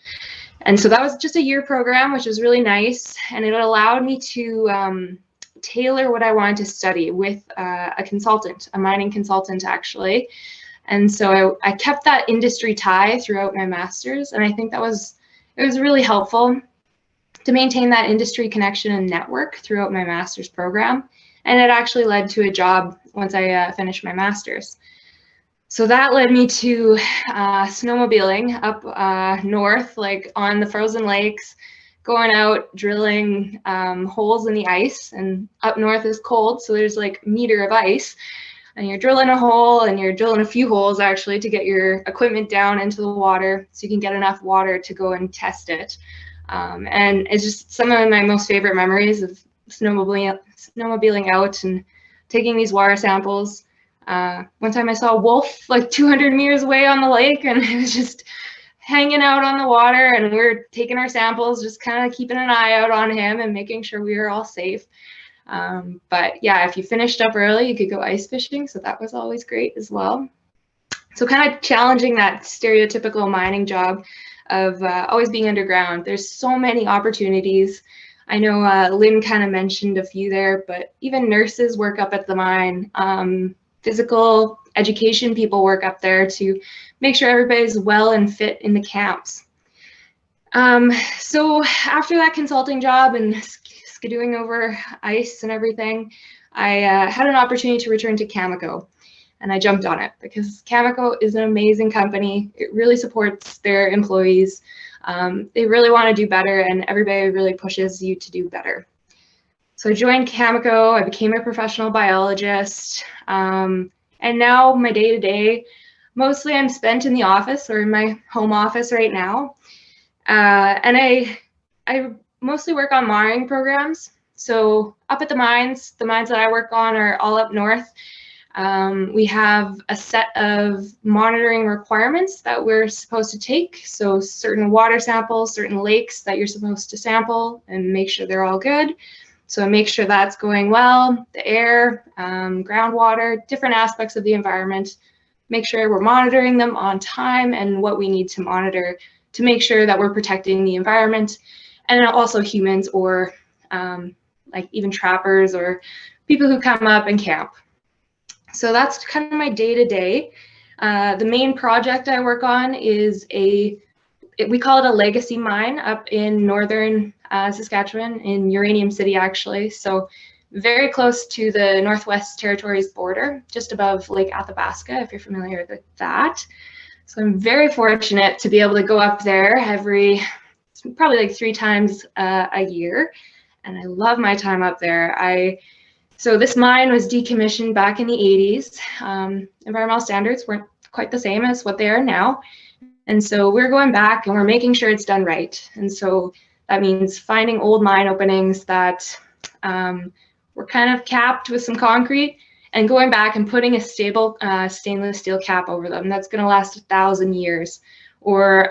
And so that was just a year program, which was really nice. And it allowed me to tailor what I wanted to study with a consultant, a mining consultant actually. And so I kept that industry tie throughout my master's. And I think it was really helpful to maintain that industry connection and network throughout my master's program. And it actually led to a job once I finished my master's. So that led me to snowmobiling up north, like on the frozen lakes, going out, drilling holes in the ice. And up north is cold, so there's like a meter of ice. And you're drilling a hole, and you're drilling a few holes actually to get your equipment down into the water so you can get enough water to go and test it. And it's just some of my most favorite memories of snowmobiling out and taking these water samples. One time I saw a wolf like 200 meters away on the lake, and it was just hanging out on the water, and we were taking our samples, just kind of keeping an eye out on him and making sure we were all safe. But yeah, if you finished up early, you could go ice fishing, so that was always great as well. So kind of challenging that stereotypical mining job of always being underground. There's so many opportunities. I know Lynn kind of mentioned a few there, but even nurses work up at the mine. Physical education people work up there to make sure everybody's well and fit in the camps. So after that consulting job and skidooing over ice and everything, I had an opportunity to return to Cameco. and I jumped on it because Cameco is an amazing company. It really supports their employees. They really want to do better, and everybody really pushes you to do better. So I joined Cameco, I became a professional biologist, and now my day-to-day, mostly I'm spent in the office or in my home office right now. And I mostly work on monitoring programs. So up at the mines that I work on are all up north. We have a set of monitoring requirements that we're supposed to take. So certain water samples, certain lakes that you're supposed to sample and make sure they're all good. So make sure that's going well, the air, groundwater, different aspects of the environment. Make sure we're monitoring them on time and what we need to monitor to make sure that we're protecting the environment, and also humans, or like even trappers or people who come up and camp. So that's kind of my day-to-day. The main project I work on is we call it a legacy mine up in northern Saskatchewan, in Uranium City actually. So very close to the Northwest Territories border, just above Lake Athabasca, if you're familiar with that. So I'm very fortunate to be able to go up there probably like 3 times a year. And I love my time up there. So this mine was decommissioned back in the 80s. Environmental standards weren't quite the same as what they are now. And so we're going back and we're making sure it's done right. And so that means finding old mine openings that were kind of capped with some concrete, and going back and putting a stable stainless steel cap over them that's going to last 1,000 years, or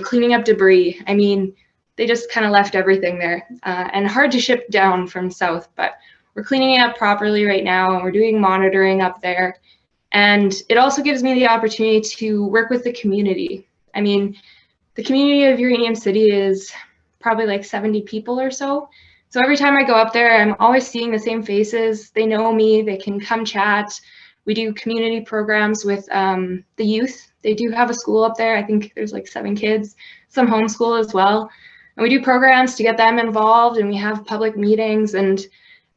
cleaning up debris. I mean, they just kind of left everything there, and hard to ship down from south, but we're cleaning it up properly right now, and we're doing monitoring up there. And it also gives me the opportunity to work with the community. I mean, the community of Uranium City is probably like 70 people or so. So every time I go up there, I'm always seeing the same faces. They know me, they can come chat. We do community programs with the youth. They do have a school up there. I think there's like 7 kids, some homeschool as well. And we do programs to get them involved, and we have public meetings. And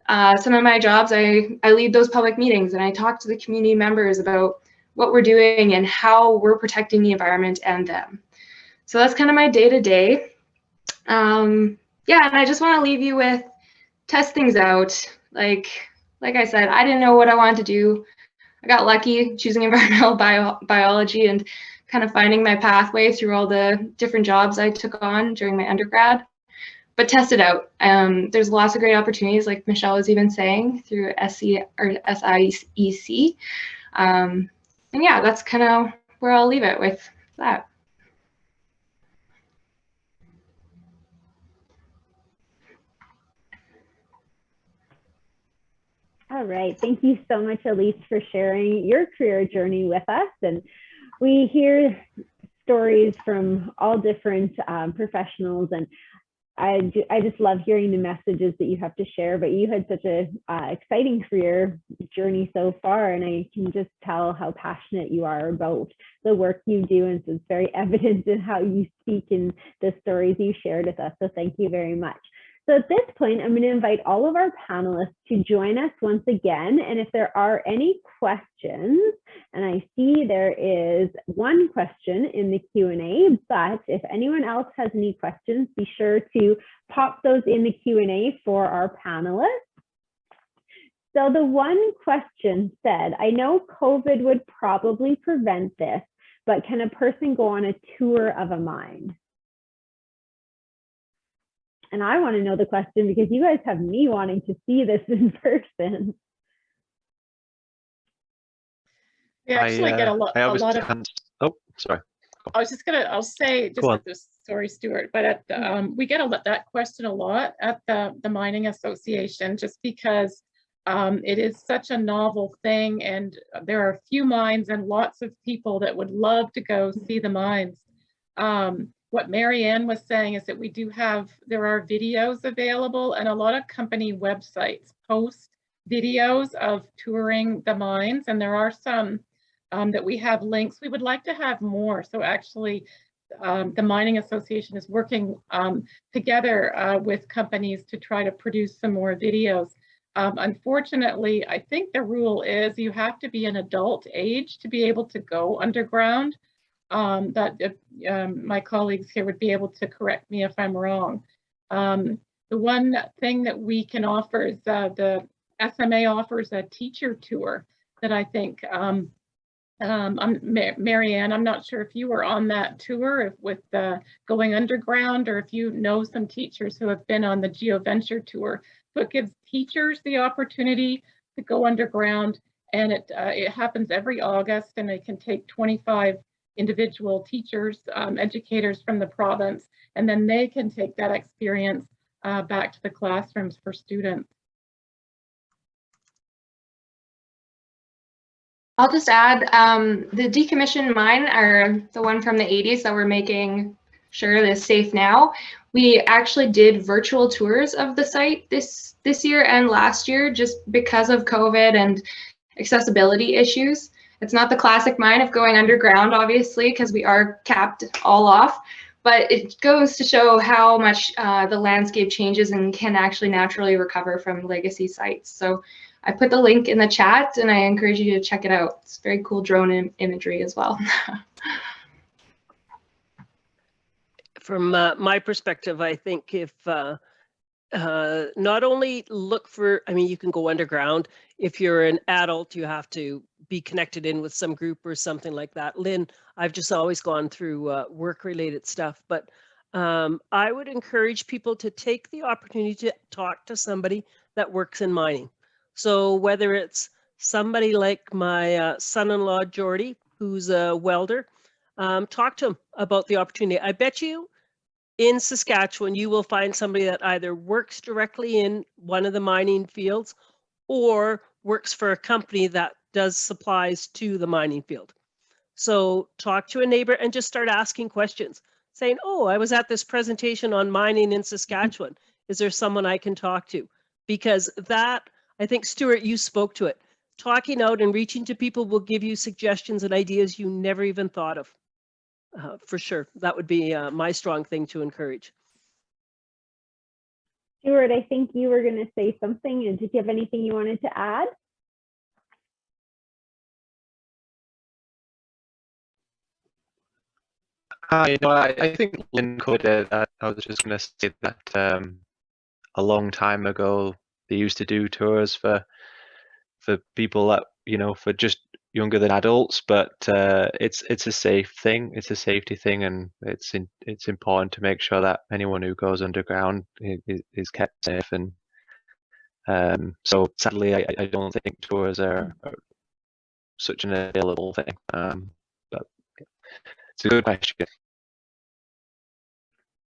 some of my jobs, I lead those public meetings, and I talk to the community members about what we're doing and how we're protecting the environment and them. So that's kind of my day-to-day. Yeah, and I just want to leave you with, test things out. Like I said, I didn't know what I wanted to do. I got lucky choosing environmental biology and kind of finding my pathway through all the different jobs I took on during my undergrad. But test it out. There's lots of great opportunities, like Michelle was even saying, through SIEC. And yeah, that's kind of where I'll leave it with that. All right. Thank you so much, Alyse, for sharing your career journey with us. And we hear stories from all different professionals, and I just love hearing the messages that you have to share. But you had such a exciting career journey so far, and I can just tell how passionate you are about the work you do, and so it's very evident in how you speak and the stories you shared with us. So thank you very much. So at this point, I'm going to invite all of our panelists to join us once again. And if there are any questions, and I see there is one question in the Q&A, but if anyone else has any questions, be sure to pop those in the Q&A for our panelists. So the one question said, I know COVID would probably prevent this, but can a person go on a tour of a mine? And I want to know the question because you guys have me wanting to see this in person. We actually get a lot of. Oh, sorry. I'll say just with this, sorry, Stuart, but we get that question a lot at the Mining Association, just because it is such a novel thing, and there are few mines and lots of people that would love to go see the mines. What Maryann was saying is that there are videos available, and a lot of company websites post videos of touring the mines, and there are some that we have links. We would like to have more. So actually, the Mining Association is working together with companies to try to produce some more videos. Unfortunately, I think the rule is you have to be an adult age to be able to go underground. My colleagues here would be able to correct me if I'm wrong. The one thing that we can offer is the SMA offers a teacher tour that I think, Maryann, I'm not sure if you were on that tour with going underground, or if you know some teachers who have been on the GeoVenture tour. So it gives teachers the opportunity to go underground, and it happens every August, and it can take 25 individual teachers, educators from the province, and then they can take that experience back to the classrooms for students. I'll just add, the decommissioned mine, are the one from the 80s that we're making sure is safe now. We actually did virtual tours of the site this year and last year, just because of COVID and accessibility issues. It's not the classic mine of going underground, obviously, because we are capped all off, but it goes to show how much the landscape changes and can actually naturally recover from legacy sites. So I put the link in the chat, and I encourage you to check it out. It's very cool drone imagery as well. From my perspective, I think if not only look for, I mean, you can go underground. If you're an adult, you have to be connected in with some group or something like that. Lynn, I've just always gone through work-related stuff, but I would encourage people to take the opportunity to talk to somebody that works in mining. So whether it's somebody like my son-in-law, Jordy, who's a welder, talk to him about the opportunity. I bet you in Saskatchewan, you will find somebody that either works directly in one of the mining fields or works for a company that does supplies to the mining field. So talk to a neighbor and just start asking questions, saying, oh, I was at this presentation on mining in Saskatchewan. Is there someone I can talk to? Because that, I think, Stuart, you spoke to it. Talking out and reaching to people will give you suggestions and ideas you never even thought of. For sure, that would be my strong thing to encourage. Stuart, I think you were going to say something. Did you have anything you wanted to add? I think Lynn covered it. I was just going to say that a long time ago, they used to do tours for people that, you know, for just younger than adults, but it's a safe thing. It's a safety thing, and it's important to make sure that anyone who goes underground is kept safe. And so sadly, I don't think tours are such an available thing. But it's a good question.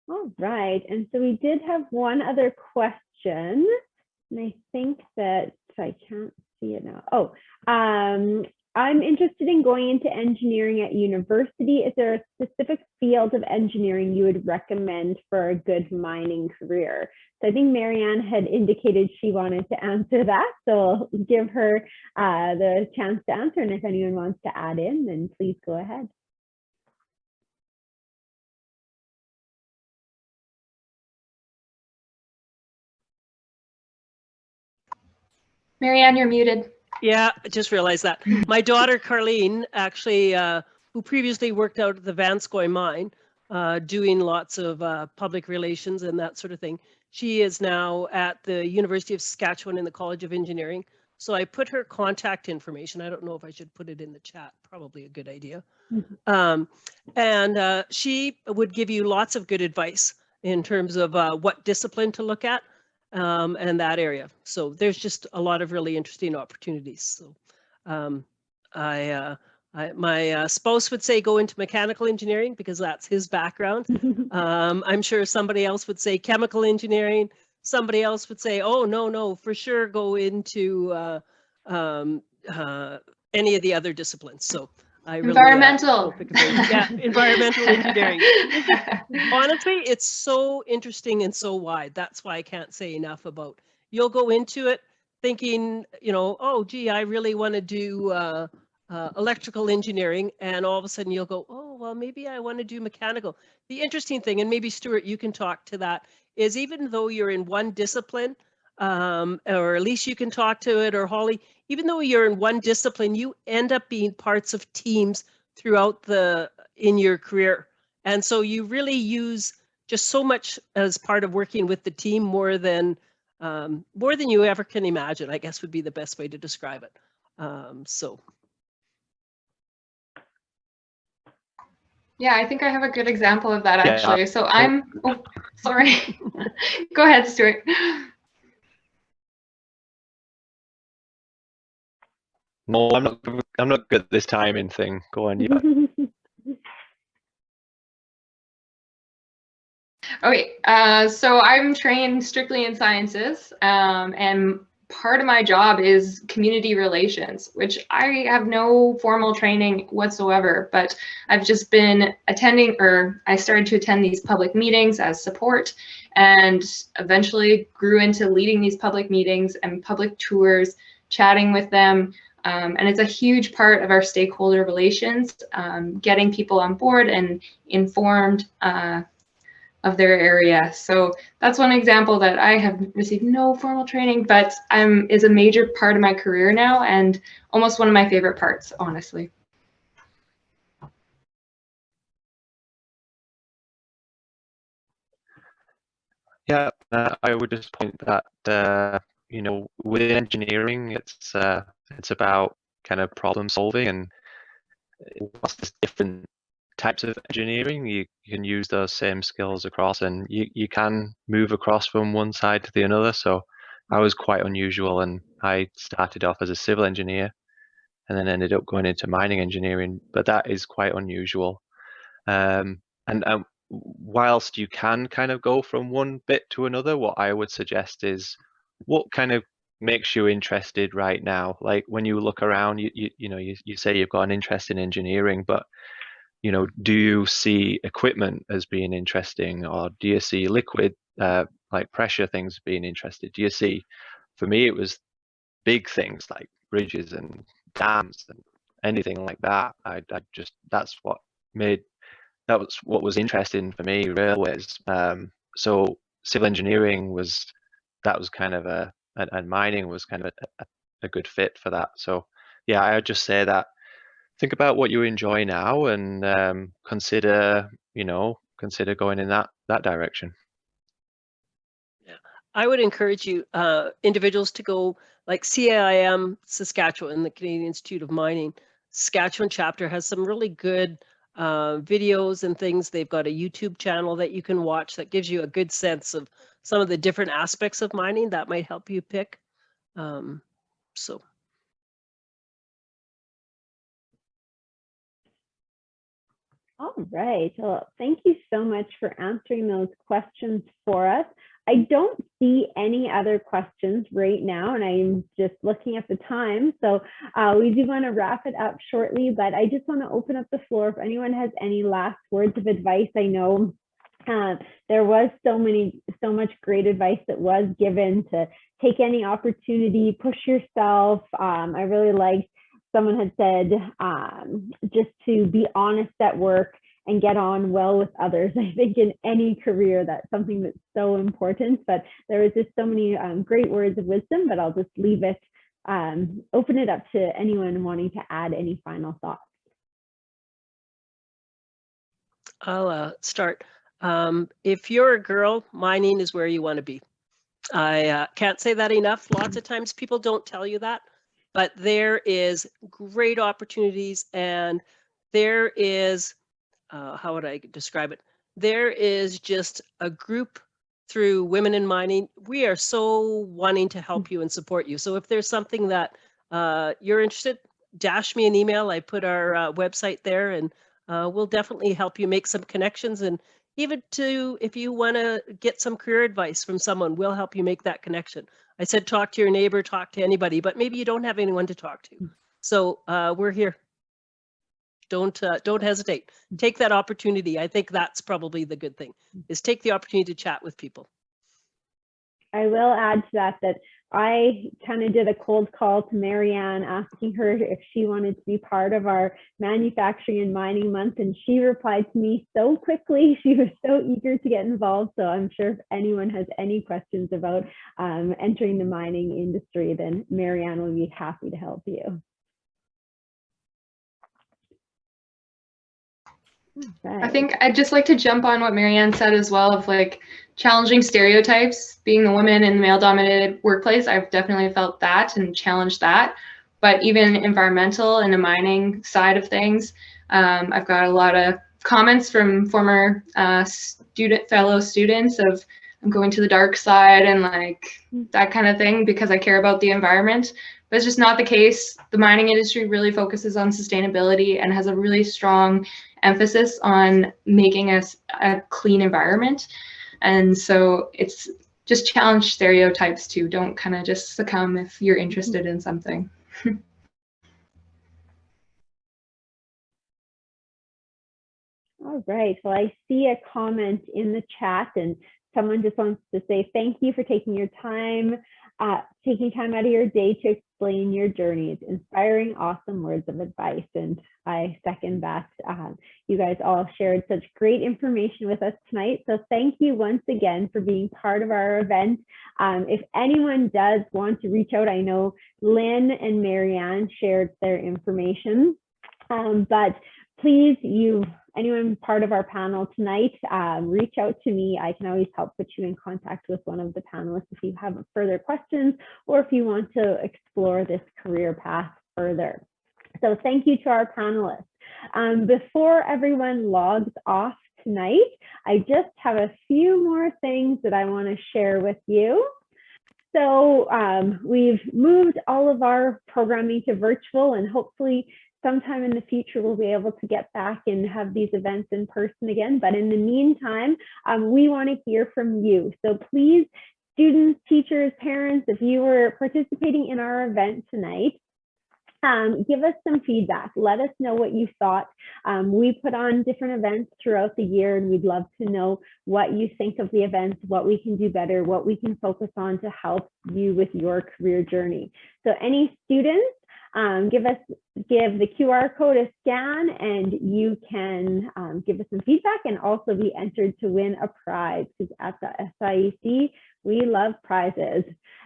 All right, and so we did have one other question, and I think that I can't see it now. Oh, I'm interested in going into engineering at university. Is there a specific field of engineering you would recommend for a good mining career? So I think Maryann had indicated she wanted to answer that, so I'll give her the chance to answer, and if anyone wants to add in, then please go ahead. Maryann, you're muted. Yeah, I just realized that. My daughter, Carleen, actually, who previously worked out at the Vanscoy mine, doing lots of public relations and that sort of thing. She is now at the University of Saskatchewan in the College of Engineering. So I put her contact information. I don't know if I should put it in the chat, probably a good idea. And she would give you lots of good advice in terms of what discipline to look at. And that area. So there's just a lot of really interesting opportunities. So my spouse would say go into mechanical engineering because that's his background. I'm sure somebody else would say chemical engineering. Somebody else would say, oh, no, for sure go into any of the other disciplines. So I really, environmental. Yeah, environmental engineering. Honestly, it's so interesting and so wide. That's why I can't say enough about. You'll go into it thinking, you know, oh, gee, I really want to do electrical engineering, and all of a sudden you'll go, oh, well, maybe I want to do mechanical. The interesting thing, and maybe Stuart, you can talk to that, is even though you're in one discipline, or at least you can talk to it, or Holly, even though you're in one discipline, you end up being parts of teams throughout in your career. And so you really use just so much as part of working with the team, more than you ever can imagine, I guess would be the best way to describe it. So. Yeah, I think I have a good example of that actually. So oh, sorry. Go ahead, Stuart. No, I'm not good at this timing thing. Go on, you. Okay, so I'm trained strictly in sciences, and part of my job is community relations, which I have no formal training whatsoever, but I've just been attending, or I started to attend these public meetings as support, and eventually grew into leading these public meetings and public tours, chatting with them. And it's a huge part of our stakeholder relations, getting people on board and informed of their area. So that's one example that I have received no formal training, but is a major part of my career now, and almost one of my favorite parts, honestly. Yeah, I would just point that you know, within engineering, it's about kind of problem solving, and whilst there's different types of engineering, you can use those same skills across, and you can move across from one side to the another. So I was quite unusual, and I started off as a civil engineer and then ended up going into mining engineering, but that is quite unusual. And whilst you can kind of go from one bit to another, what I would suggest is what kind of makes you interested right now. Like when you look around, you know, you say you've got an interest in engineering, but you know, do you see equipment as being interesting, or do you see liquid like pressure things being interested? Do you see, for me, it was big things like bridges and dams and anything like that. I just, that was what was interesting for me, railways. So civil engineering was kind of and mining was kind of a good fit for that. So yeah, I would just say that think about what you enjoy now, and consider going in that direction. Yeah, I would encourage you individuals to go, like CIM Saskatchewan, the Canadian Institute of Mining. Saskatchewan chapter has some really good videos and things. They've got a YouTube channel that you can watch that gives you a good sense of some of the different aspects of mining that might help you pick. So. All right. Well, thank you so much for answering those questions for us. I don't see any other questions right now, and I'm just looking at the time. So we do want to wrap it up shortly, but I just want to open up the floor if anyone has any last words of advice. I know there was so much great advice that was given to take any opportunity, push yourself. I really liked, someone had said just to be honest at work and get on well with others. I think in any career, that's something that's so important, but there was just so many great words of wisdom, but I'll just leave it, open it up to anyone wanting to add any final thoughts. I'll start. If you're a girl, mining is where you want to be. I can't say that enough. Lots of times people don't tell you that, but there is great opportunities, and there is, how would I describe it? There is just a group through Women in Mining. We are so wanting to help you and support you. So if there's something that you're interested, dash me an email. I put our website there, and we'll definitely help you make some connections. And even if you want to get some career advice from someone, we'll help you make that connection. I said, talk to your neighbor, talk to anybody, but maybe you don't have anyone to talk to. So we're here. Don't hesitate. Take that opportunity. I think that's probably the good thing, is take the opportunity to chat with people. I will add to that that I kind of did a cold call to Maryann asking her if she wanted to be part of our Manufacturing and Mining Month, and she replied to me so quickly. She was so eager to get involved. So I'm sure if anyone has any questions about entering the mining industry, then Maryann will be happy to help you. Right. I think I'd just like to jump on what Maryann said as well, of like challenging stereotypes. Being the woman in the male-dominated workplace, I've definitely felt that and challenged that. But even environmental and the mining side of things, I've got a lot of comments from former fellow students of I'm going to the dark side and like that kind of thing because I care about the environment. But it's just not the case. The mining industry really focuses on sustainability and has a really strong emphasis on making us a clean environment. And so it's just challenge stereotypes too. Don't kind of just succumb if you're interested in something. All right, well, I see a comment in the chat and someone just wants to say thank you for taking your time, taking time out of your day to explain your journey. It's inspiring, awesome words of advice. And I second that. You guys all shared such great information with us tonight. So thank you once again for being part of our event. If anyone does want to reach out, I know Lynn and Maryann shared their information, but please, anyone part of our panel tonight, reach out to me. I can always help put you in contact with one of the panelists if you have further questions or if you want to explore this career path further. So thank you to our panelists. Before everyone logs off tonight, I just have a few more things that I want to share with you. So we've moved all of our programming to virtual, and hopefully sometime in the future, we'll be able to get back and have these events in person again. But in the meantime, we want to hear from you. So please, students, teachers, parents, if you were participating in our event tonight, give us some feedback. Let us know what you thought. We put on different events throughout the year, and we'd love to know what you think of the events, what we can do better, what we can focus on to help you with your career journey. So any students, give the QR code a scan, and you can give us some feedback and also be entered to win a prize, because at the SIEC, we love prizes.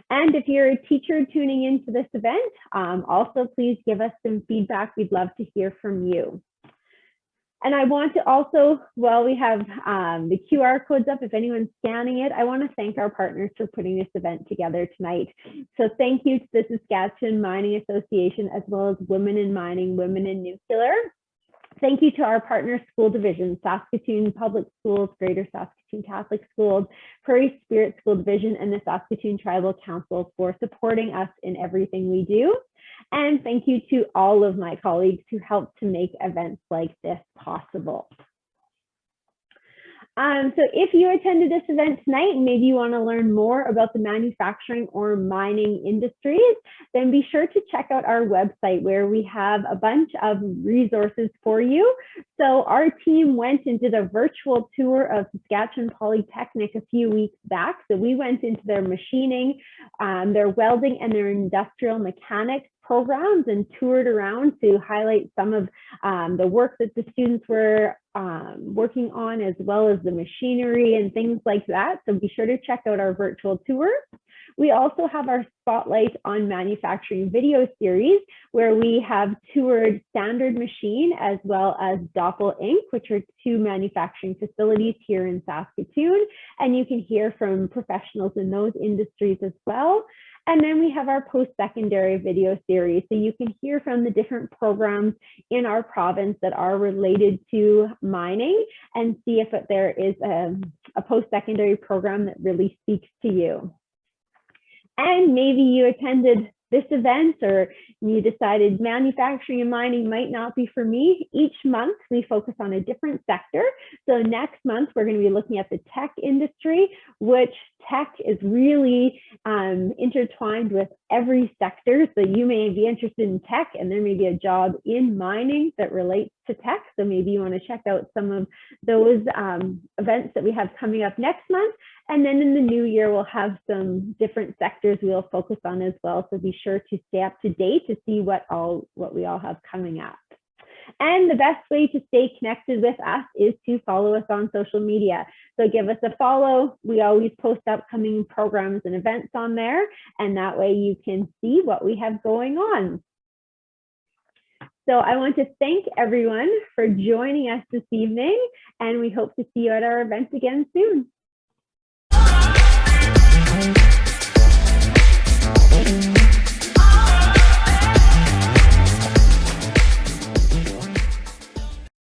And if you're a teacher tuning into this event, also please give us some feedback. We'd love to hear from you. And I want to also, while we have the QR codes up, if anyone's scanning it, I want to thank our partners for putting this event together tonight. So thank you to the Saskatchewan Mining Association, as well as Women in Mining, Women in Nuclear. Thank you to our partner school divisions, Saskatoon Public Schools, Greater Saskatoon Catholic Schools, Prairie Spirit School Division, and the Saskatoon Tribal Council for supporting us in everything we do. And thank you to all of my colleagues who helped to make events like this possible. So if you attended this event tonight, and maybe you want to learn more about the manufacturing or mining industries, then be sure to check out our website where we have a bunch of resources for you. So our team went and did a virtual tour of Saskatchewan Polytechnic a few weeks back. So we went into their machining, their welding, and their industrial mechanics programs and toured around to highlight some of the work that the students were working on, as well as the machinery and things like that. So be sure to check out our virtual tour. We also have our Spotlight on Manufacturing video series, where we have toured Standard Machine as well as Doppel Inc., which are two manufacturing facilities here in Saskatoon. And you can hear from professionals in those industries as well. And then we have our post-secondary video series. So you can hear from the different programs in our province that are related to mining and see if there is a post-secondary program that really speaks to you. And maybe you attended this event, or you decided manufacturing and mining might not be for me. Each month we focus on a different sector. So next month we're going to be looking at the tech industry, which tech is really intertwined with every sector. So you may be interested in tech, and there may be a job in mining that relates to tech. So maybe you want to check out some of those events that we have coming up next month. And then in the new year, we'll have some different sectors we'll focus on as well. So be sure to stay up to date to see what we all have coming up. And the best way to stay connected with us is to follow us on social media. So give us a follow. We always post upcoming programs and events on there, and that way you can see what we have going on. So I want to thank everyone for joining us this evening, and we hope to see you at our event again soon.